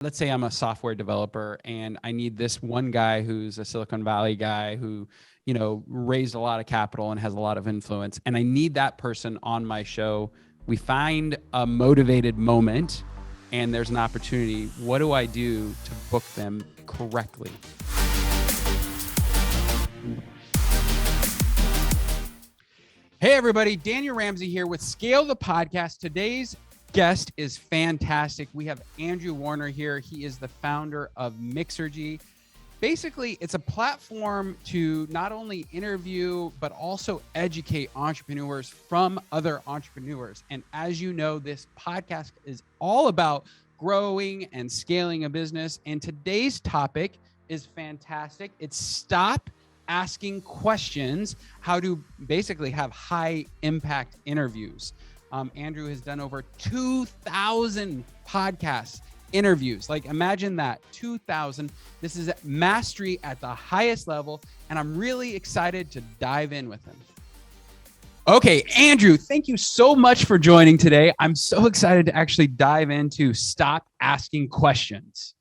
let's say I'm a software developer and I need this one guy who's a Silicon Valley guy who, raised a lot of capital and has a lot of influence. And I need that person on my show. We find a motivated moment and there's an opportunity. What do I do to book them correctly? Hey, everybody. Daniel Ramsey here with Scale the Podcast. Today's guest is fantastic. We have Andrew Warner here. He is the founder of Mixergy. Basically, it's a platform to not only interview, but also educate entrepreneurs from other entrepreneurs. And as you know, this podcast is all about growing and scaling a business. And today's topic is fantastic. It's stop asking questions, how to basically have high impact interviews. Andrew has done over 2,000 podcast interviews. Like, imagine that, 2,000. This is mastery at the highest level, and I'm really excited to dive in with him. Okay, Andrew, thank you so much for joining today. I'm so excited to actually dive into stop asking questions.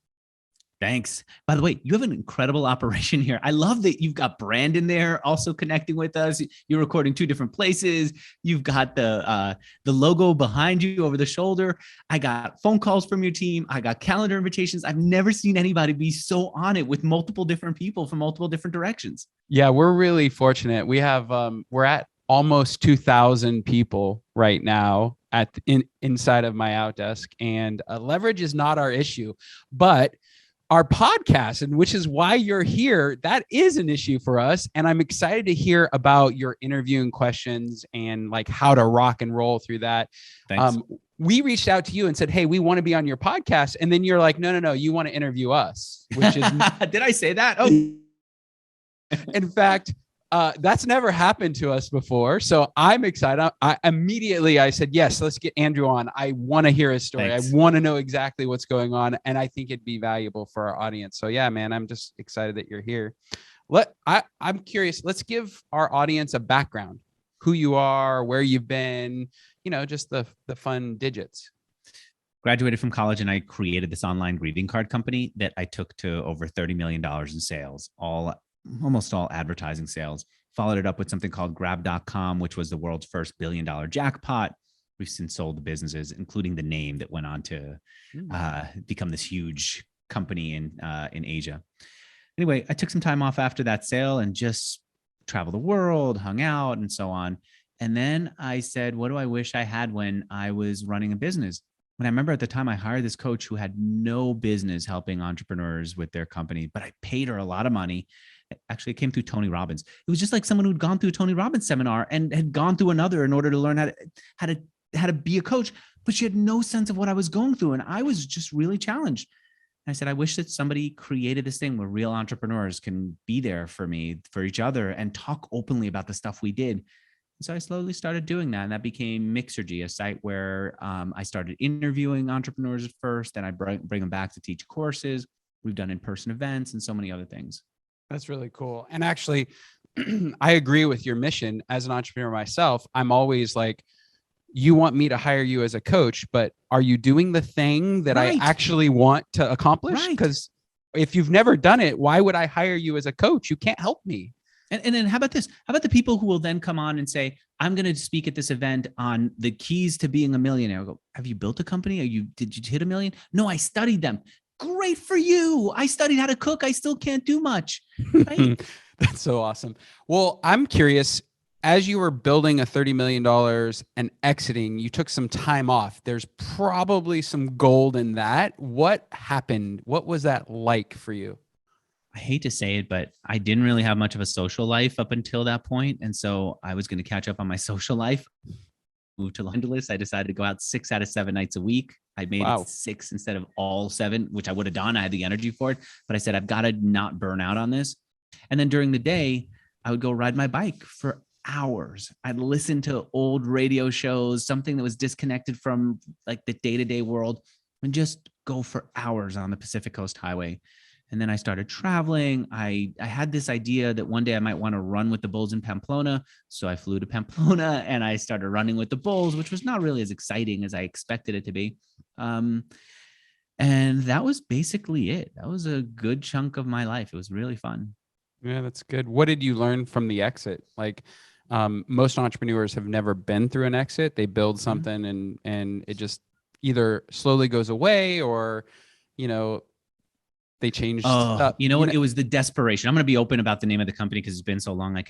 Thanks. By the way, you have an incredible operation here. I love that you've got Brandon there also connecting with us. You're recording two different places. You've got the logo behind you over the shoulder. I got phone calls from your team. I got calendar invitations. I've never seen anybody be so on it with multiple different people from multiple different directions. Yeah, we're really fortunate. We have we're at almost 2,000 people right now inside of MyOutDesk, and leverage is not our issue, but our podcast, and which is why you're here, that is an issue for us. And I'm excited to hear about your interviewing questions and like how to rock and roll through that. Thanks. We reached out to you and said, hey, we want to be on your podcast. And then you're like, no, you want to interview us, which is, did I say that? Oh, in fact, that's never happened to us before. So I'm excited. I said, yes, let's get Andrew on. I want to hear his story. Thanks. I want to know exactly what's going on. And I think it'd be valuable for our audience. So yeah, man, I'm just excited that you're here. I'm curious. Let's give our audience a background, who you are, where you've been, just the fun digits. Graduated from college and I created this online greeting card company that I took to over $30 million in sales, almost all advertising sales. Followed it up with something called grab.com, which was the world's first $1 billion jackpot. We've since sold the businesses, including the name that went on to become this huge company in Asia. Anyway, I took some time off after that sale and just traveled the world, hung out and so on. And then I said, what do I wish I had when I was running a business? When I remember at the time I hired this coach who had no business helping entrepreneurs with their company, but I paid her a lot of money. Actually, it came through Tony Robbins. It was just like someone who'd gone through a Tony Robbins seminar and had gone through another in order to learn how to be a coach, but she had no sense of what I was going through. And I was just really challenged. And I said, I wish that somebody created this thing where real entrepreneurs can be there for me, for each other, and talk openly about the stuff we did. And so I slowly started doing that. And that became Mixergy, a site where I started interviewing entrepreneurs at first, and I bring them back to teach courses. We've done in-person events and so many other things. That's really cool. And actually, I agree with your mission. As an entrepreneur myself, I'm always like, you want me to hire you as a coach, but are you doing the thing that I actually want to accomplish? Because if you've never done it, why would I hire you as a coach? You can't help me. And then how about this? How about the people who will then come on and say, I'm going to speak at this event on the keys to being a millionaire. I go, have you built a company? Did you hit a million? No, I studied them. Great for you. I studied how to cook. I still can't do much. Right? That's so awesome. Well, I'm curious, as you were building a $30 million and exiting, you took some time off. There's probably some gold in that. What happened? What was that like for you? I hate to say it, but I didn't really have much of a social life up until that point. And so I was going to catch up on my social life. Moved to Los Angeles. I decided to go out 6 out of 7 nights a week. I made it 6 instead of all 7, which I would have done. I had the energy for it, but I said, I've got to not burn out on this. And then during the day, I would go ride my bike for hours. I'd listen to old radio shows, something that was disconnected from like the day-to-day world, and just go for hours on the Pacific Coast Highway. And then I started traveling. I had this idea that one day I might want to run with the bulls in Pamplona. So I flew to Pamplona and I started running with the bulls, which was not really as exciting as I expected it to be. And And that was basically it. That was a good chunk of my life. It was really fun. Yeah, that's good. What did you learn from the exit? Like, most entrepreneurs have never been through an exit. They build Mhm. something and it just either slowly goes away or, you know, they changed Oh, stuff. you know what? It was the desperation. I'm going to be open about the name of the company because it's been so long.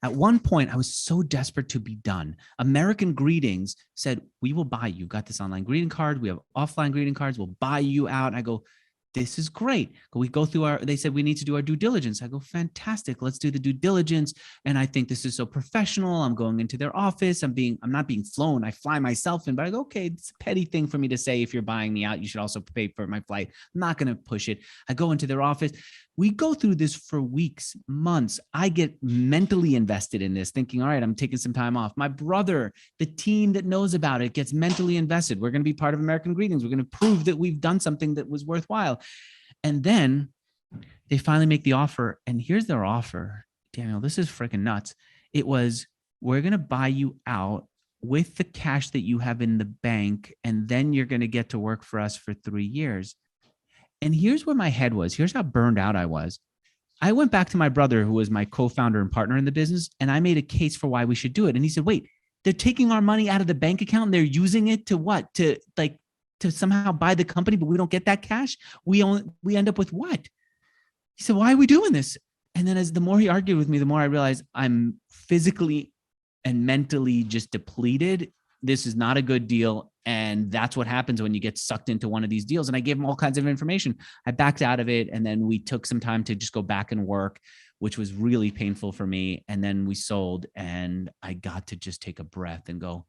At one point, I was so desperate to be done. American Greetings said, "We will buy you. Got this online greeting card. We have offline greeting cards. We'll buy you out." And I go, "This is great." We go through they said we need to do our due diligence. I go, "Fantastic. Let's do the due diligence." And I think this is so professional. I'm going into their office. I'm not being flown. I fly myself in, but I go, "Okay, it's a petty thing for me to say. If you're buying me out, you should also pay for my flight." I'm not going to push it. I go into their office. We go through this for weeks, months. I get mentally invested in this, thinking, all right, I'm taking some time off. My brother, the team that knows about it, gets mentally invested. We're going to be part of American Greetings. We're going to prove that we've done something that was worthwhile. And then they finally make the offer. And here's their offer. Daniel, this is freaking nuts. It was, we're going to buy you out with the cash that you have in the bank. And then you're going to get to work for us for 3 years. And here's where my head was. Here's how burned out I was. I went back to my brother, who was my co-founder and partner in the business, and I made a case for why we should do it. And he said, "Wait, they're taking our money out of the bank account and they're using it to what? To somehow buy the company, but we don't get that cash. We end up with what?" He said, "Why are we doing this?" And then as the more he argued with me, the more I realized I'm physically and mentally just depleted. This is not a good deal. And that's what happens when you get sucked into one of these deals. And I gave him all kinds of information. I backed out of it. And then we took some time to just go back and work, which was really painful for me. And then we sold, and I got to just take a breath and go,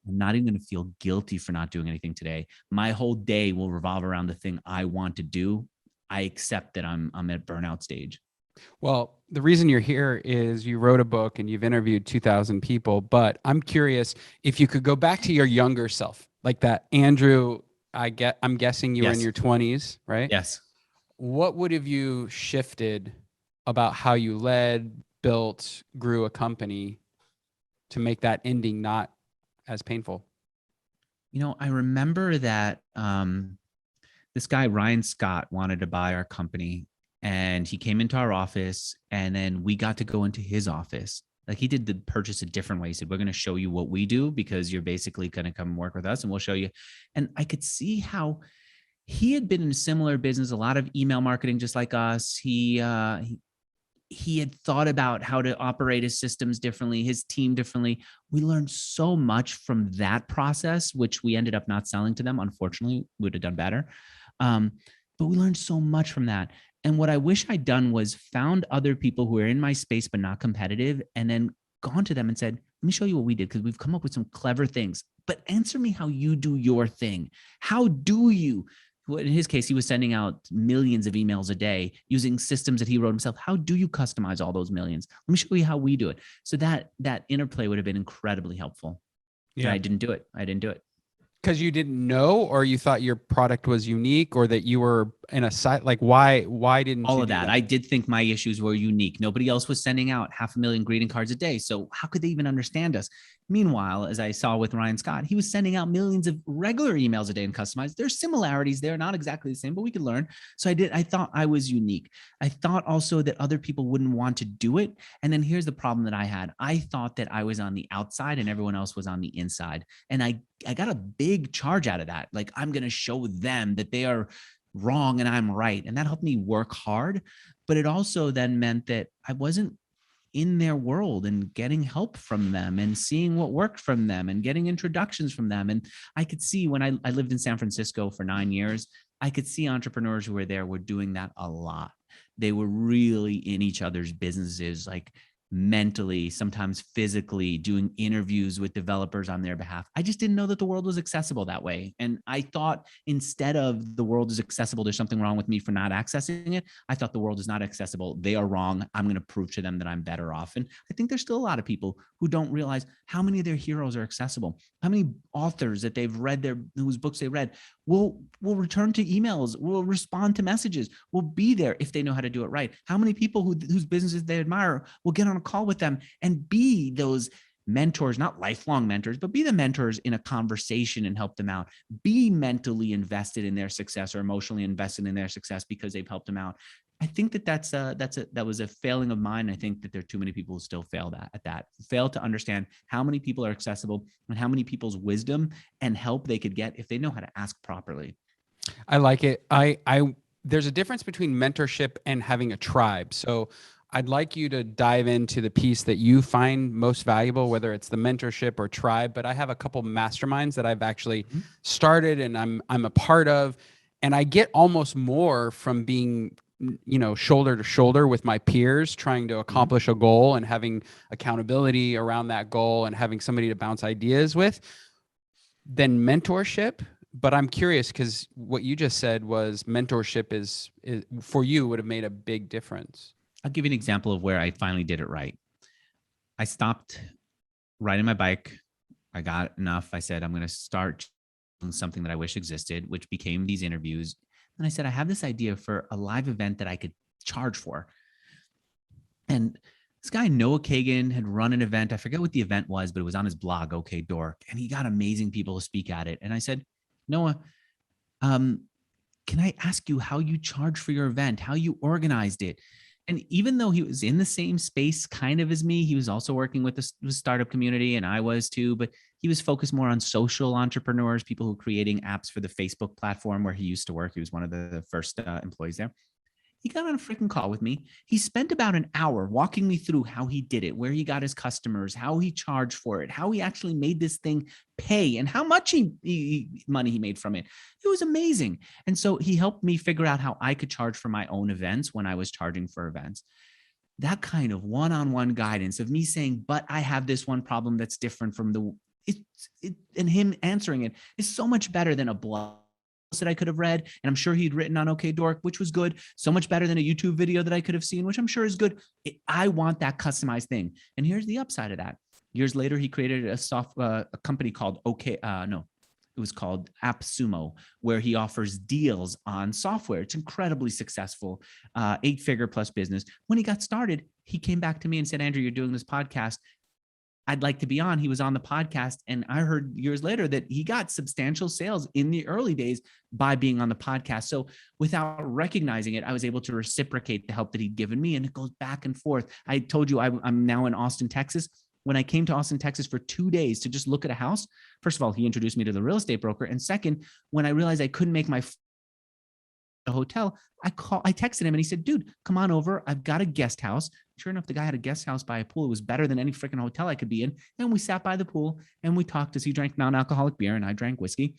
I'm not even going to feel guilty for not doing anything today. My whole day will revolve around the thing I want to do. I accept that I'm at burnout stage. Well, the reason you're here is you wrote a book and you've interviewed 2,000 people, but I'm curious if you could go back to your younger self, like that Andrew, I'm guessing you were in Yes. your 20s, right? Yes. What would have you shifted about how you led, built, grew a company to make that ending not as painful? I remember that this guy, Ryan Scott, wanted to buy our company, and he came into our office, and then we got to go into his office. Like, he did the purchase a different way. He said, "We're going to show you what we do because you're basically going to come work with us, and we'll show you." And I could see how he had been in a similar business, a lot of email marketing, just like us. He had thought about how to operate his systems differently, his team differently. We learned so much from that process, which we ended up not selling to them. Unfortunately, we would have done better. But we learned so much from that. And what I wish I'd done was found other people who are in my space but not competitive, and then gone to them and said, "Let me show you what we did, because we've come up with some clever things. But answer me how you do your thing. How do you?" In his case, he was sending out millions of emails a day using systems that he wrote himself. How do you customize all those millions? Let me show you how we do it. So that interplay would have been incredibly helpful. And I didn't do it. Because you didn't know, or you thought your product was unique, or that you were in a site, like why didn't All you of do that. that? I did think my issues were unique. Nobody else was sending out 500,000 greeting cards a day. So how could they even understand us? Meanwhile, as I saw with Ryan Scott, he was sending out millions of regular emails a day and customized. There's similarities there, not exactly the same, but we could learn. So I thought I was unique. I thought also that other people wouldn't want to do it. And then here's the problem that I had. I thought that I was on the outside and everyone else was on the inside. And I got a big charge out of that. Like, I'm going to show them that they are wrong and I'm right. And that helped me work hard. But it also then meant that I wasn't in their world and getting help from them and seeing what worked from them and getting introductions from them. And I could see when I lived in San Francisco for 9 years, I could see entrepreneurs who were there were doing that a lot. They were really in each other's businesses, like mentally, sometimes physically, doing interviews with developers on their behalf. I just didn't know that the world was accessible that way. And I thought, instead of the world is accessible, there's something wrong with me for not accessing it, I thought the world is not accessible. They are wrong. I'm going to prove to them that I'm better off. And I think there's still a lot of people who don't realize how many of their heroes are accessible, how many authors that they've read, whose books they read will return to emails, will respond to messages, will be there if they know how to do it right. How many people whose businesses they admire will get on a call with them and be those mentors, not lifelong mentors, but be the mentors in a conversation and help them out. Be mentally invested in their success or emotionally invested in their success because they've helped them out. I think that was a failing of mine. I think that there are too many people who still fail fail to understand how many people are accessible and how many people's wisdom and help they could get if they know how to ask properly. I like it. There's a difference between mentorship and having a tribe. So I'd like you to dive into the piece that you find most valuable, whether it's the mentorship or tribe. But I have a couple masterminds that I've actually started and I'm a part of, and I get almost more from being, shoulder to shoulder with my peers, trying to accomplish a goal and having accountability around that goal and having somebody to bounce ideas with than mentorship. But I'm curious because what you just said was mentorship is for you would have made a big difference. I'll give you an example of where I finally did it right. I stopped riding my bike. I got enough. I said, I'm going to start doing something that I wish existed, which became these interviews. And I said, I have this idea for a live event that I could charge for. And this guy, Noah Kagan, had run an event. I forget what the event was, but it was on his blog, OK Dork. And he got amazing people to speak at it. And I said, Noah, can I ask you how you charge for your event, how you organized it? And even though he was in the same space kind of as me, he was also working with the startup community, and I was too, but he was focused more on social entrepreneurs, people who are creating apps for the Facebook platform where he used to work. He was one of the first employees there. He got on a freaking call with me. He spent about an hour walking me through how he did it, where he got his customers, how he charged for it, how he actually made this thing pay, and how much money he made from it. It was amazing. And so he helped me figure out how I could charge for my own events when I was charging for events. That kind of one-on-one guidance of me saying, but I have this one problem that's different from and him answering it is so much better than a blog that I could have read, and I'm sure he'd written on OK Dork, which was good. So much better than a YouTube video that I could have seen, which I'm sure is good. I want that customized thing. And here's the upside of that. Years later, he created a company called it was called AppSumo, where he offers deals on software. It's incredibly successful, 8-figure plus business. When he got started, he came back to me and said, Andrew, you're doing this podcast. I'd like to be on. He was on the podcast. And I heard years later that he got substantial sales in the early days by being on the podcast. So without recognizing it, I was able to reciprocate the help that he'd given me. And it goes back and forth. I told you I'm now in Austin, Texas. When I came to Austin, Texas for 2 days to just look at a house, first of all, he introduced me to the real estate broker. And second, when I realized I couldn't make my hotel, I texted him and he said, dude, come on over. I've got a guest house. Sure enough, the guy had a guest house by a pool. It was better than any freaking hotel I could be in. And we sat by the pool and we talked as he drank non-alcoholic beer and I drank whiskey.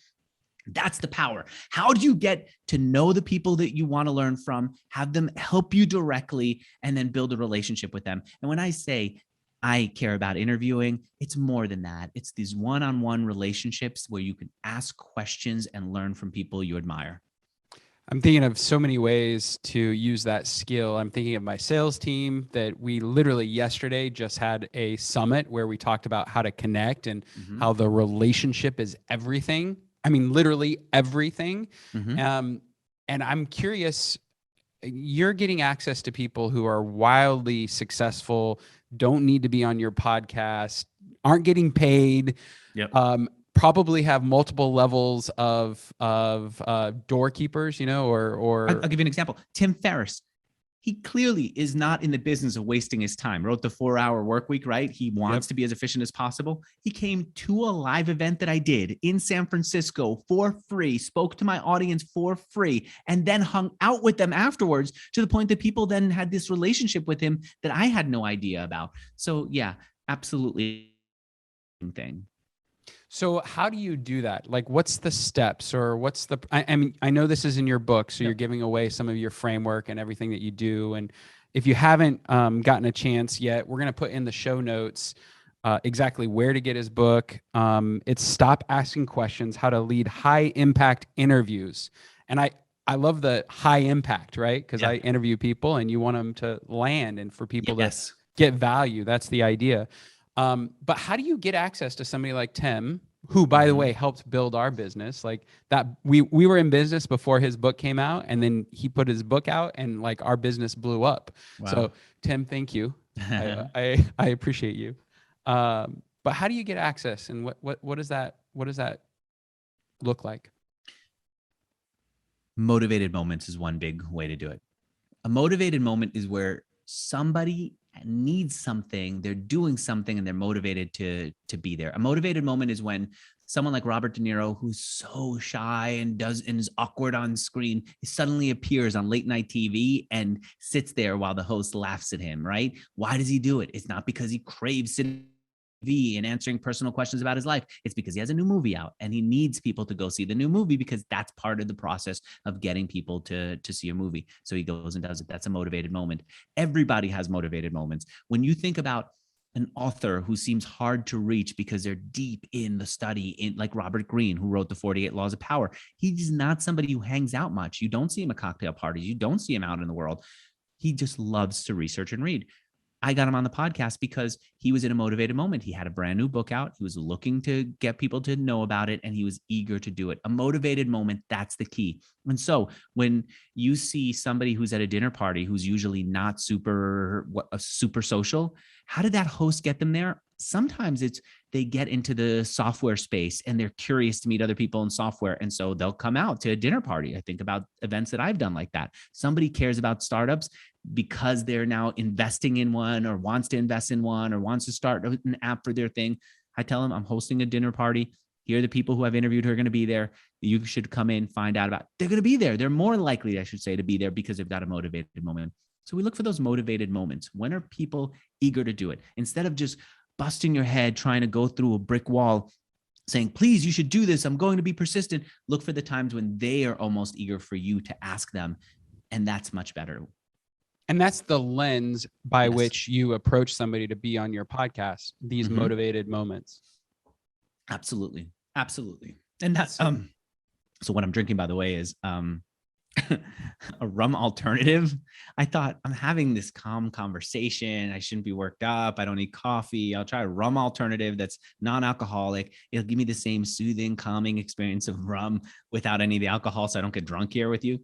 That's the power. How do you get to know the people that you want to learn from, have them help you directly, and then build a relationship with them? And when I say I care about interviewing, it's more than that. It's these one-on-one relationships where you can ask questions and learn from people you admire. I'm thinking of so many ways to use that skill. I'm thinking of my sales team that we literally yesterday just had a summit where we talked about how to connect and how the relationship is everything. I mean, literally everything. And I'm curious, you're getting access to people who are wildly successful, don't need to be on your podcast, aren't getting paid. Probably have multiple levels of doorkeepers, or I'll give you an example. Tim Ferriss, he clearly is not in the business of wasting his time. Wrote the 4-hour work week, right? He wants to be as efficient as possible. He came to a live event that I did in San Francisco for free, spoke to my audience for free, and then hung out with them afterwards to the point that people then had this relationship with him that I had no idea about. So yeah, absolutely thing. So how do you do that? Like, what's the steps, or what's the, I mean, I know this is in your book, so you're giving away some of your framework and everything that you do. And if you haven't gotten a chance yet, we're going to put in the show notes exactly where to get his book. It's Stop Asking Questions, How to Lead High Impact Interviews. And I love the high impact, right? Because I interview people and you want them to land and for people to get value. That's the idea. But how do you get access to somebody like Tim, who, by the way, helped build our business? Like that, we were in business before his book came out, and then he put his book out, and like our business blew up. Wow. So Tim, thank you. I appreciate you. But how do you get access, and what does that look like? Motivated moments is one big way to do it. A motivated moment is where somebody needs something, they're doing something, and they're motivated to be there. A motivated moment is when someone like Robert De Niro, who's so shy and is awkward on screen, suddenly appears on late night TV and sits there while the host laughs at him, right? Why does he do it? It's not because he craves sitting and answering personal questions about his life. It's because he has a new movie out and he needs people to go see the new movie, because that's part of the process of getting people to see a movie. So he goes and does it. That's a motivated moment. Everybody has motivated moments. When you think about an author who seems hard to reach because they're deep in the study, in like Robert Greene, who wrote the 48 Laws of Power, he's not somebody who hangs out much. You don't see him at cocktail parties. You don't see him out in the world. He just loves to research and read. I got him on the podcast because he was in a motivated moment. He had a brand new book out. He was looking to get people to know about it, and he was eager to do it. A motivated moment, that's the key. And so when you see somebody who's at a dinner party who's usually not super social, how did that host get them there? Sometimes it's they get into the software space and they're curious to meet other people in software. And so they'll come out to a dinner party. I think about events that I've done like that. Somebody cares about startups because they're now investing in one, or wants to invest in one, or wants to start an app for their thing. I tell them, I'm hosting a dinner party. Here are the people who I've interviewed who are going to be there. You should come in, find out about. They're going to be there. They're more likely, I should say, to be there because they've got a motivated moment. So we look for those motivated moments. When are people eager to do it? Instead of just busting your head trying to go through a brick wall saying, please, you should do this, I'm going to be persistent. Look for the times when they are almost eager for you to ask them. And that's much better. And that's the lens by Yes. which you approach somebody to be on your podcast, these motivated moments. Absolutely. Absolutely. And that's, so what I'm drinking, by the way, is a rum alternative. I thought, I'm having this calm conversation. I shouldn't be worked up. I don't need coffee. I'll try a rum alternative that's non-alcoholic. It'll give me the same soothing, calming experience of rum without any of the alcohol, so I don't get drunk here with you.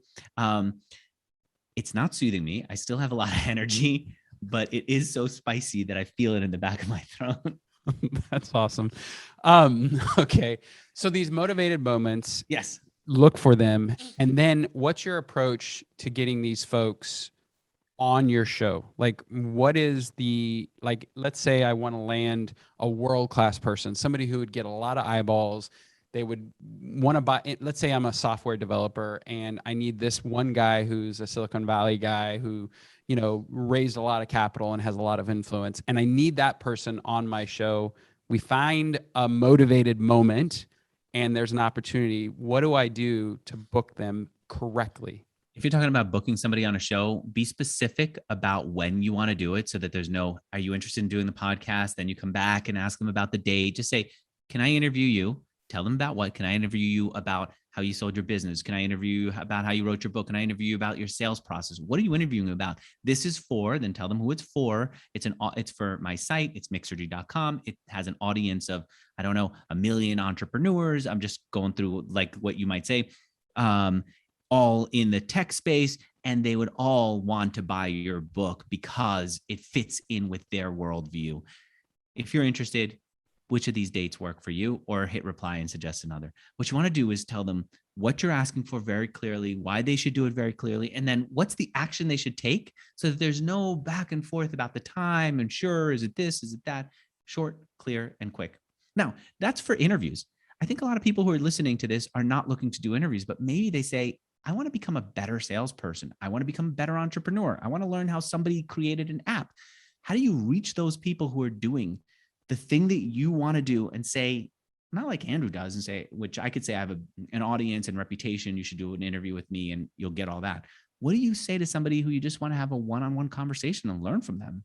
It's not soothing me. I still have a lot of energy, but it is so spicy that I feel it in the back of my throat. That's awesome. Okay. So these motivated moments, Yes. Look for them. And then what's your approach to getting these folks on your show? Like, what is let's say I want to land a world-class person, somebody who would get a lot of eyeballs. They would want to buy, let's say I'm a software developer and I need this one guy who's a Silicon Valley guy who, raised a lot of capital and has a lot of influence. And I need that person on my show. We find a motivated moment and there's an opportunity. What do I do to book them correctly? If you're talking about booking somebody on a show, be specific about when you want to do it so that there's no, are you interested in doing the podcast? Then you come back and ask them about the date. Just say, can I interview you? Tell them about what. Can I interview you about how you sold your business? Can I interview you about how you wrote your book? Can I interview you about your sales process? What are you interviewing about? This is for, then tell them who it's for. It's for my site. It's Mixergy.com. It has an audience of, I don't know, 1 million entrepreneurs. I'm just going through like what you might say, all in the tech space. And they would all want to buy your book because it fits in with their worldview. If you're interested, which of these dates work for you, or hit reply and suggest another. What you want to do is tell them what you're asking for very clearly, why they should do it very clearly, and then what's the action they should take so that there's no back and forth about the time and sure, is it this, is it that? Short, clear, and quick. Now, that's for interviews. I think a lot of people who are listening to this are not looking to do interviews, but maybe they say, I want to become a better salesperson. I want to become a better entrepreneur. I want to learn how somebody created an app. How do you reach those people who are doing the thing that you want to do and say, not like Andrew does and say, which I could say I have an audience and reputation. You should do an interview with me and you'll get all that. What do you say to somebody who you just want to have a one-on-one conversation and learn from them?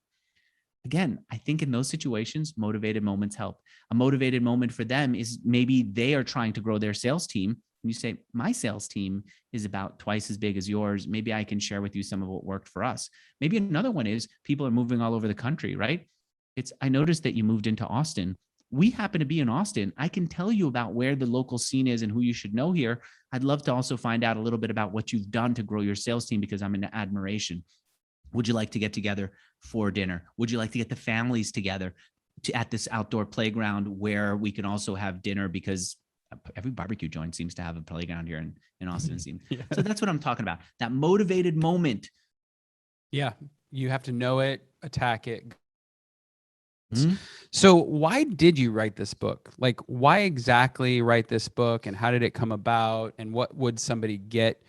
Again, I think in those situations, motivated moments help. A motivated moment for them is maybe they are trying to grow their sales team. And you say, my sales team is about twice as big as yours. Maybe I can share with you some of what worked for us. Maybe another one is people are moving all over the country, right? I noticed that you moved into Austin. We happen to be in Austin. I can tell you about where the local scene is and who you should know here. I'd love to also find out a little bit about what you've done to grow your sales team because I'm in admiration. Would you like to get together for dinner? Would you like to get the families together? at this outdoor playground where we can also have dinner, because every barbecue joint seems to have a playground here in Austin. Yeah. So that's what I'm talking about. That motivated moment. Yeah. You have to know it, attack it. Mhm. So why did you write this book? Like, why exactly write this book, and how did it come about? And what would somebody get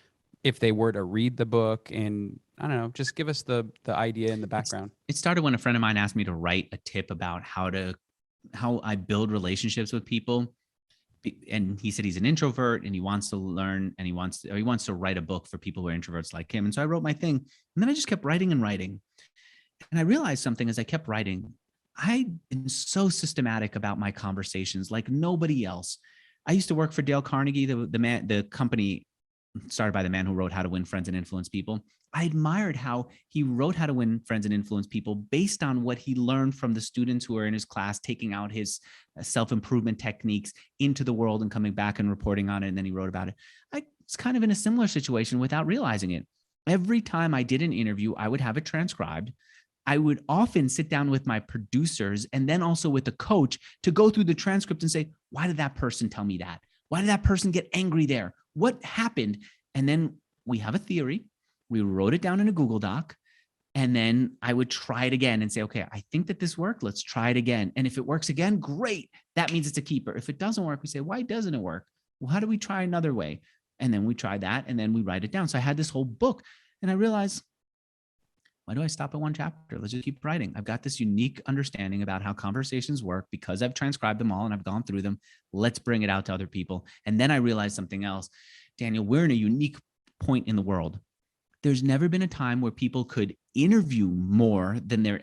if they were to read the book? And I don't know, just give us the idea and the background. It started when a friend of mine asked me to write a tip about how I build relationships with people. And he said he's an introvert and he wants to learn, and he wants to write a book for people who are introverts like him. And so I wrote my thing, and then I just kept writing and writing. And I realized something as I kept writing. I am so systematic about my conversations like nobody else. I used to work for Dale Carnegie, the company started by the man who wrote How to Win Friends and Influence People. I admired how he wrote How to Win Friends and Influence People based on what he learned from the students who were in his class, taking out his self-improvement techniques into the world and coming back and reporting on it. And then he wrote about it. I was kind of in a similar situation without realizing it. Every time I did an interview, I would have it transcribed. I would often sit down with my producers and then also with the coach to go through the transcript and say, why did that person tell me that? Why did that person get angry there? What happened? And then we have a theory. We wrote it down in a Google Doc. And then I would try it again and say, okay, I think that this worked. Let's try it again. And if it works again, great. That means it's a keeper. If it doesn't work, we say, why doesn't it work? Well, how do we try another way? And then we try that, and then we write it down. So I had this whole book, and I realized, why do I stop at one chapter? Let's just keep writing. I've got this unique understanding about how conversations work because I've transcribed them all and I've gone through them. Let's bring it out to other people. And then I realized something else. Daniel, we're in a unique point in the world. There's never been a time where people could interview more than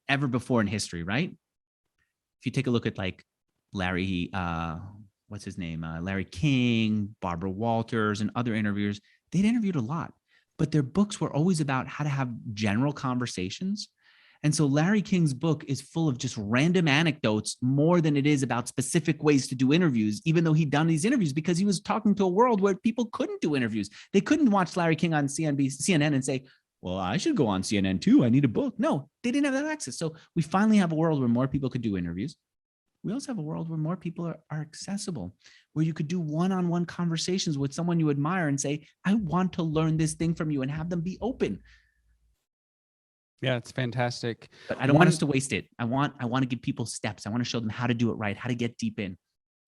ever before in history, right? If you take a look at like Larry, what's his name? Larry King, Barbara Walters, and other interviewers, they'd interviewed a lot. But their books were always about how to have general conversations. And so Larry King's book is full of just random anecdotes more than it is about specific ways to do interviews, even though he'd done these interviews because he was talking to a world where people couldn't do interviews. They couldn't watch Larry King on CNN and say, well, I should go on CNN too. I need a book. No, they didn't have that access. So we finally have a world where more people could do interviews. We also have a world where more people are accessible, where you could do one-on-one conversations with someone you admire and say, I want to learn this thing from you, and have them be open. Yeah, it's fantastic. But I don't want us to waste it. I want to give people steps. I want to show them how to do it right, how to get deep in.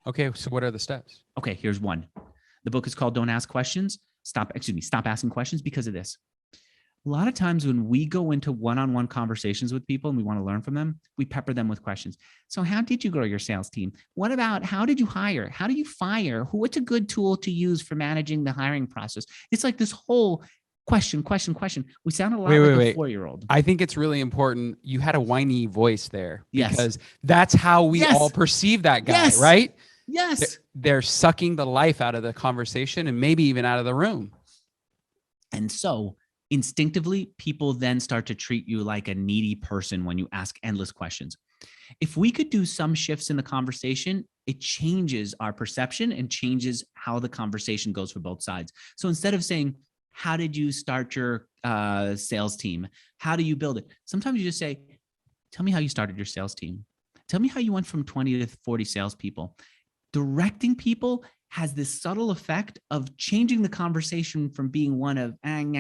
Okay, so what are the steps? Okay, here's one. The book is called Don't Ask Questions. Stop asking questions because of this. A lot of times when we go into one-on-one conversations with people and we want to learn from them, we pepper them with questions. So how did you grow your sales team? What about how did you hire? How do you fire? What's a good tool to use for managing the hiring process? It's like this whole question. We sound a lot like a 4-year-old. I think it's really important. You had a whiny voice there because Yes. that's how we all perceive that guy, right? Yes. They're sucking the life out of the conversation and maybe even out of the room. And so instinctively, people then start to treat you like a needy person when you ask endless questions. If we could do some shifts in the conversation, it changes our perception and changes how the conversation goes for both sides. So instead of saying, how did you start your sales team? How do you build it? Sometimes you just say, tell me how you started your sales team. Tell me how you went from 20 to 40 salespeople. Directing people has this subtle effect of changing the conversation from being one of and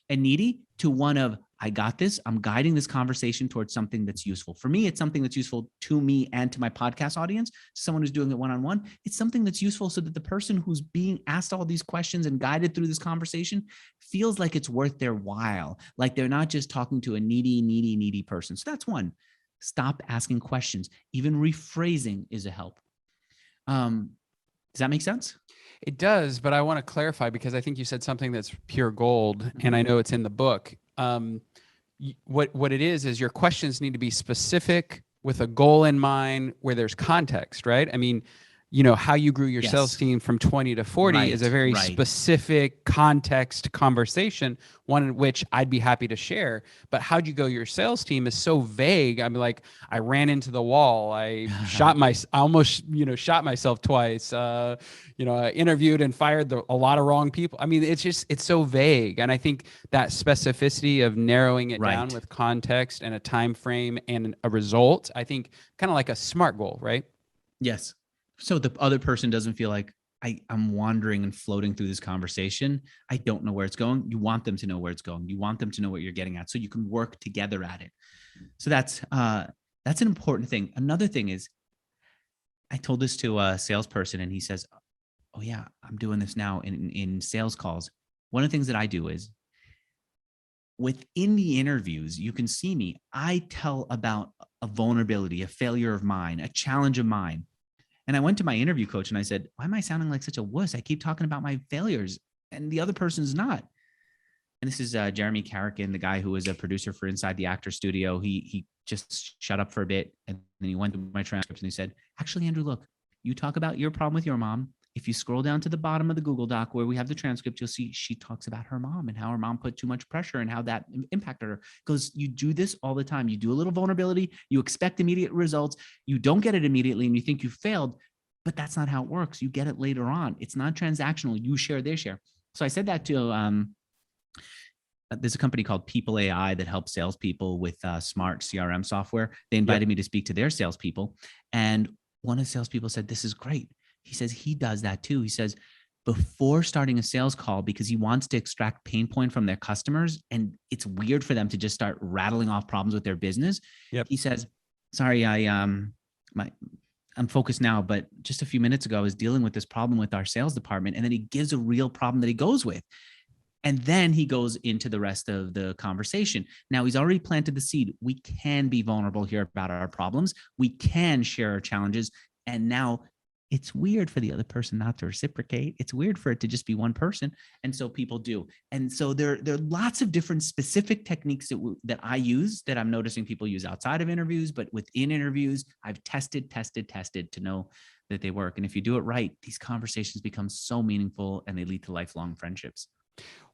needy to one of, I got this. I'm guiding this conversation towards something that's useful. For me, it's something that's useful to me and to my podcast audience. Someone who's doing it one-on-one, it's something that's useful so that the person who's being asked all these questions and guided through this conversation feels like it's worth their while, like they're not just talking to a needy person. So that's one. Stop asking questions. Even rephrasing is a help. Does that make sense? It does, but I want to clarify because I think you said something that's pure gold, and I know it's in the book. What it is your questions need to be specific with a goal in mind where there's context, right? I mean, how you grew your sales team from 20 to 40 is a very specific context conversation, one in which I'd be happy to share. But how'd you go your sales team is so vague. I mean, like, I ran into the wall. I almost, shot myself twice. I interviewed and fired a lot of wrong people. I mean, it's so vague. And I think that specificity of narrowing it down with context and a time frame and a result, I think kind of like a SMART goal, right? Yes. So the other person doesn't feel like I'm wandering and floating through this conversation. I don't know where it's going. You want them to know where it's going. You want them to know what you're getting at so you can work together at it. So that's an important thing. Another thing is, I told this to a salesperson and he says, oh yeah, I'm doing this now in sales calls. One of the things that I do is within the interviews, you can see me. I tell about a vulnerability, a failure of mine, a challenge of mine. And I went to my interview coach and I said, why am I sounding like such a wuss? I keep talking about my failures and the other person's not. And this is Jeremy Carrican, the guy who was a producer for Inside the Actor Studio. He just shut up for a bit and then he went to my transcripts and he said, actually, Andrew, look, you talk about your problem with your mom. If you scroll down to the bottom of the Google Doc where we have the transcript, you'll see she talks about her mom and how her mom put too much pressure and how that impacted her. Because you do this all the time. You do a little vulnerability. You expect immediate results. You don't get it immediately and you think you failed, but that's not how it works. You get it later on. It's not transactional. You share, they share. So I said that to, there's a company called People AI that helps salespeople with smart CRM software. They invited me to speak to their salespeople. And one of the salespeople said, this is great. He says he does that too. He says before starting a sales call, because he wants to extract pain point from their customers, and it's weird for them to just start rattling off problems with their business. He says, sorry, I'm focused now, but just a few minutes ago, I was dealing with this problem with our sales department. And then he gives a real problem that he goes with. And then he goes into the rest of the conversation. Now he's already planted the seed. We can be vulnerable here about our problems. We can share our challenges. And now it's weird for the other person not to reciprocate. It's weird for it to just be one person. And so people do. And so there are lots of different specific techniques that I use that I'm noticing people use outside of interviews, but within interviews, I've tested to know that they work. And if you do it right, these conversations become so meaningful and they lead to lifelong friendships.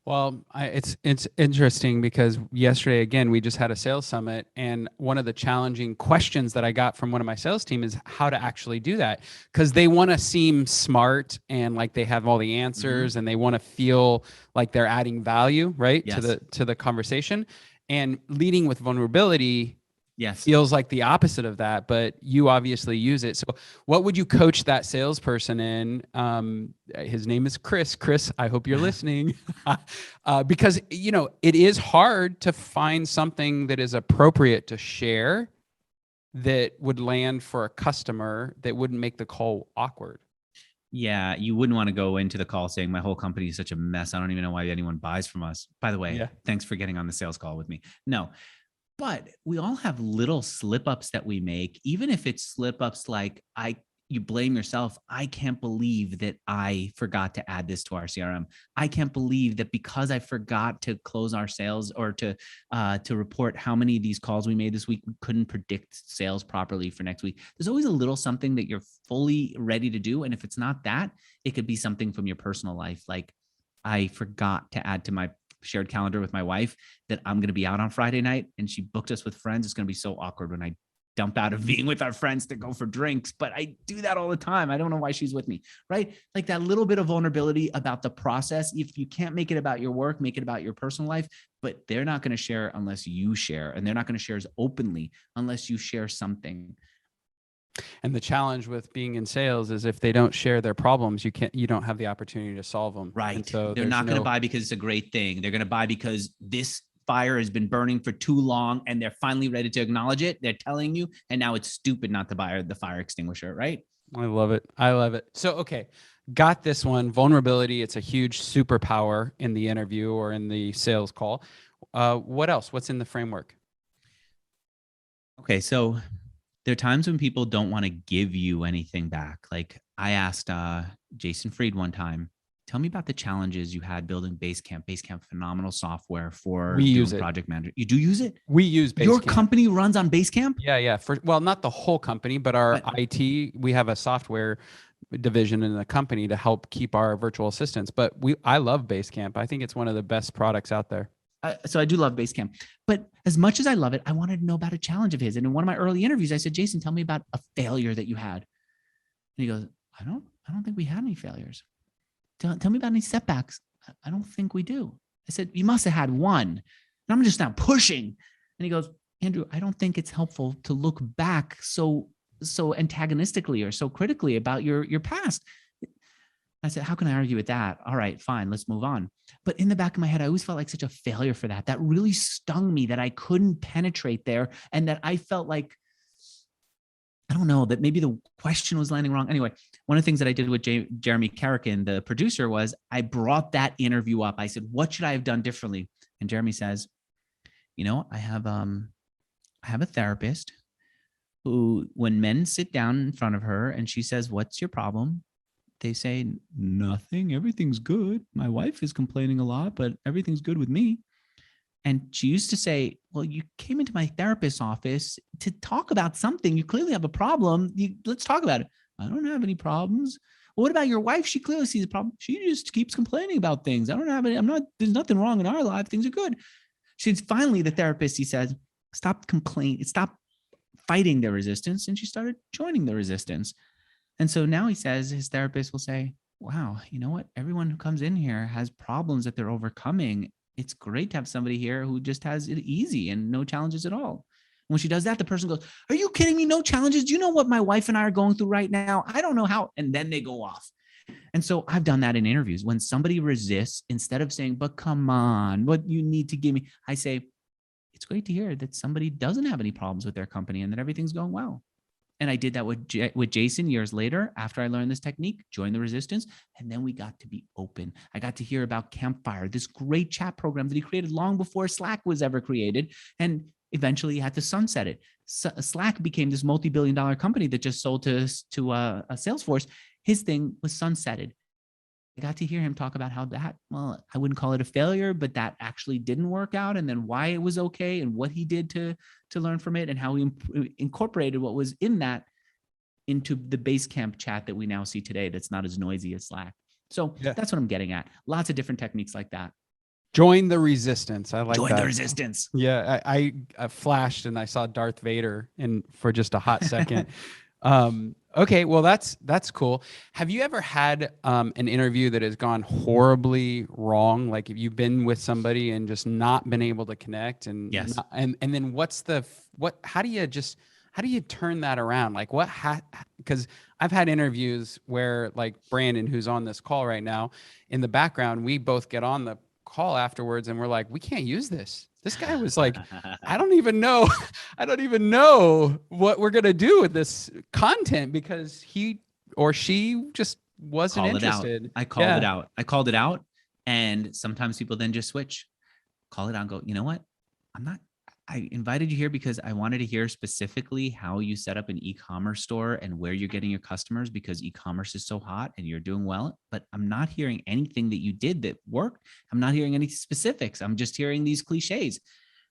Well, it's interesting because yesterday, again, we just had a sales summit, and one of the challenging questions that I got from one of my sales team is how to actually do that, because they want to seem smart and like they have all the answers, and they want to feel like they're adding value, right, to the conversation. And leading with vulnerability feels like the opposite of that, but you obviously use it. So what would you coach that salesperson in? His name is Chris. Chris, I hope you're listening. Because, it is hard to find something that is appropriate to share that would land for a customer that wouldn't make the call awkward. Yeah, you wouldn't want to go into the call saying my whole company is such a mess. I don't even know why anyone buys from us. By the way, thanks for getting on the sales call with me. No. But we all have little slip-ups that we make, even if it's slip-ups like you blame yourself. I can't believe that I forgot to add this to our CRM. I can't believe that because I forgot to close our sales or to report how many of these calls we made this week, we couldn't predict sales properly for next week. There's always a little something that you're fully ready to do. And if it's not that, it could be something from your personal life. Like I forgot to add to my shared calendar with my wife that I'm going to be out on Friday night and she booked us with friends. It's going to be so awkward when I dump out of being with our friends to go for drinks, but I do that all the time. I don't know why she's with me, right? Like that little bit of vulnerability about the process. If you can't make it about your work, make it about your personal life, but they're not going to share unless you share, and they're not going to share as openly unless you share something. And the challenge with being in sales is if they don't share their problems, you don't have the opportunity to solve them. Right. So they're not going to buy because it's a great thing. They're going to buy because this fire has been burning for too long and they're finally ready to acknowledge it. They're telling you, and now it's stupid not to buy the fire extinguisher, right? I love it. So, okay. Got this one. Vulnerability. It's a huge superpower in the interview or in the sales call. What else? What's in the framework? Okay. So there are times when people don't want to give you anything back. Like I asked Jason Fried one time, tell me about the challenges you had building Basecamp. Basecamp, phenomenal software for project management. You do use it? We use Basecamp. Your company runs on Basecamp? Yeah. Well, not the whole company, but our IT, we have a software division in the company to help keep our virtual assistants. But I love Basecamp. I think it's one of the best products out there. So I do love Basecamp, but as much as I love it, I wanted to know about a challenge of his. And in one of my early interviews, I said, Jason, tell me about a failure that you had. And he goes, I don't think we had any failures. Tell me about any setbacks. I don't think we do. I said, you must have had one. And I'm just now pushing. And he goes, Andrew, I don't think it's helpful to look back so antagonistically or so critically about your past. I said, how can I argue with that? All right, fine, let's move on. But in the back of my head, I always felt like such a failure for that. That really stung me that I couldn't penetrate there, and that I felt like, I don't know, that maybe the question was landing wrong. Anyway, one of the things that I did with Jeremy Carrican, the producer, was I brought that interview up. I said, what should I have done differently? And Jeremy says, I have a therapist who, when men sit down in front of her and she says, what's your problem? They say, nothing, everything's good. My wife is complaining a lot, but everything's good with me. And she used to say, well, you came into my therapist's office to talk about something. You clearly have a problem. Let's talk about it. I don't have any problems. Well, what about your wife? She clearly sees a problem. She just keeps complaining about things. I don't have any, there's nothing wrong in our life. Things are good. She's finally the therapist. He says, stop complaining, stop fighting the resistance. And she started joining the resistance. And so now he says his therapist will say, wow, you know what? Everyone who comes in here has problems that they're overcoming. It's great to have somebody here who just has it easy and no challenges at all. When she does that, the person goes, are you kidding me? No challenges. Do you know what my wife and I are going through right now? I don't know how. And then they go off. And so I've done that in interviews. When somebody resists, instead of saying, but come on, what you need to give me, I say, it's great to hear that somebody doesn't have any problems with their company and that everything's going well. And I did that with Jason years later after I learned this technique, joined the resistance. And then we got to be open. I got to hear about Campfire, this great chat program that he created long before Slack was ever created. And eventually he had to sunset it. Slack became this multi-billion-dollar company that just sold to Salesforce. His thing was sunsetted. I got to hear him talk about how that, well, I wouldn't call it a failure, but that actually didn't work out, and then why it was okay and what he did to learn from it and how he incorporated what was in that into the Basecamp chat that we now see today that's not as noisy as Slack. So That's what I'm getting at. Lots of different techniques like that. Join the resistance. I like that. Join the resistance. Yeah, I flashed and I saw Darth Vader for just a hot second. Okay, well, that's cool. Have you ever had an interview that has gone horribly wrong? Like, have you been with somebody and just not been able to connect? And yes. And then how do you turn that around? Like because I've had interviews where, like, Brandon, who's on this call right now, in the background, we both get on the call afterwards and we're like, we can't use this. This guy was like, I don't even know what we're going to do with this content because he or she just wasn't interested. I called it out. And sometimes people then just switch, call it out and go, you know what? I invited you here because I wanted to hear specifically how you set up an e-commerce store and where you're getting your customers, because e-commerce is so hot and you're doing well, but I'm not hearing anything that you did that worked. I'm not hearing any specifics. I'm just hearing these cliches.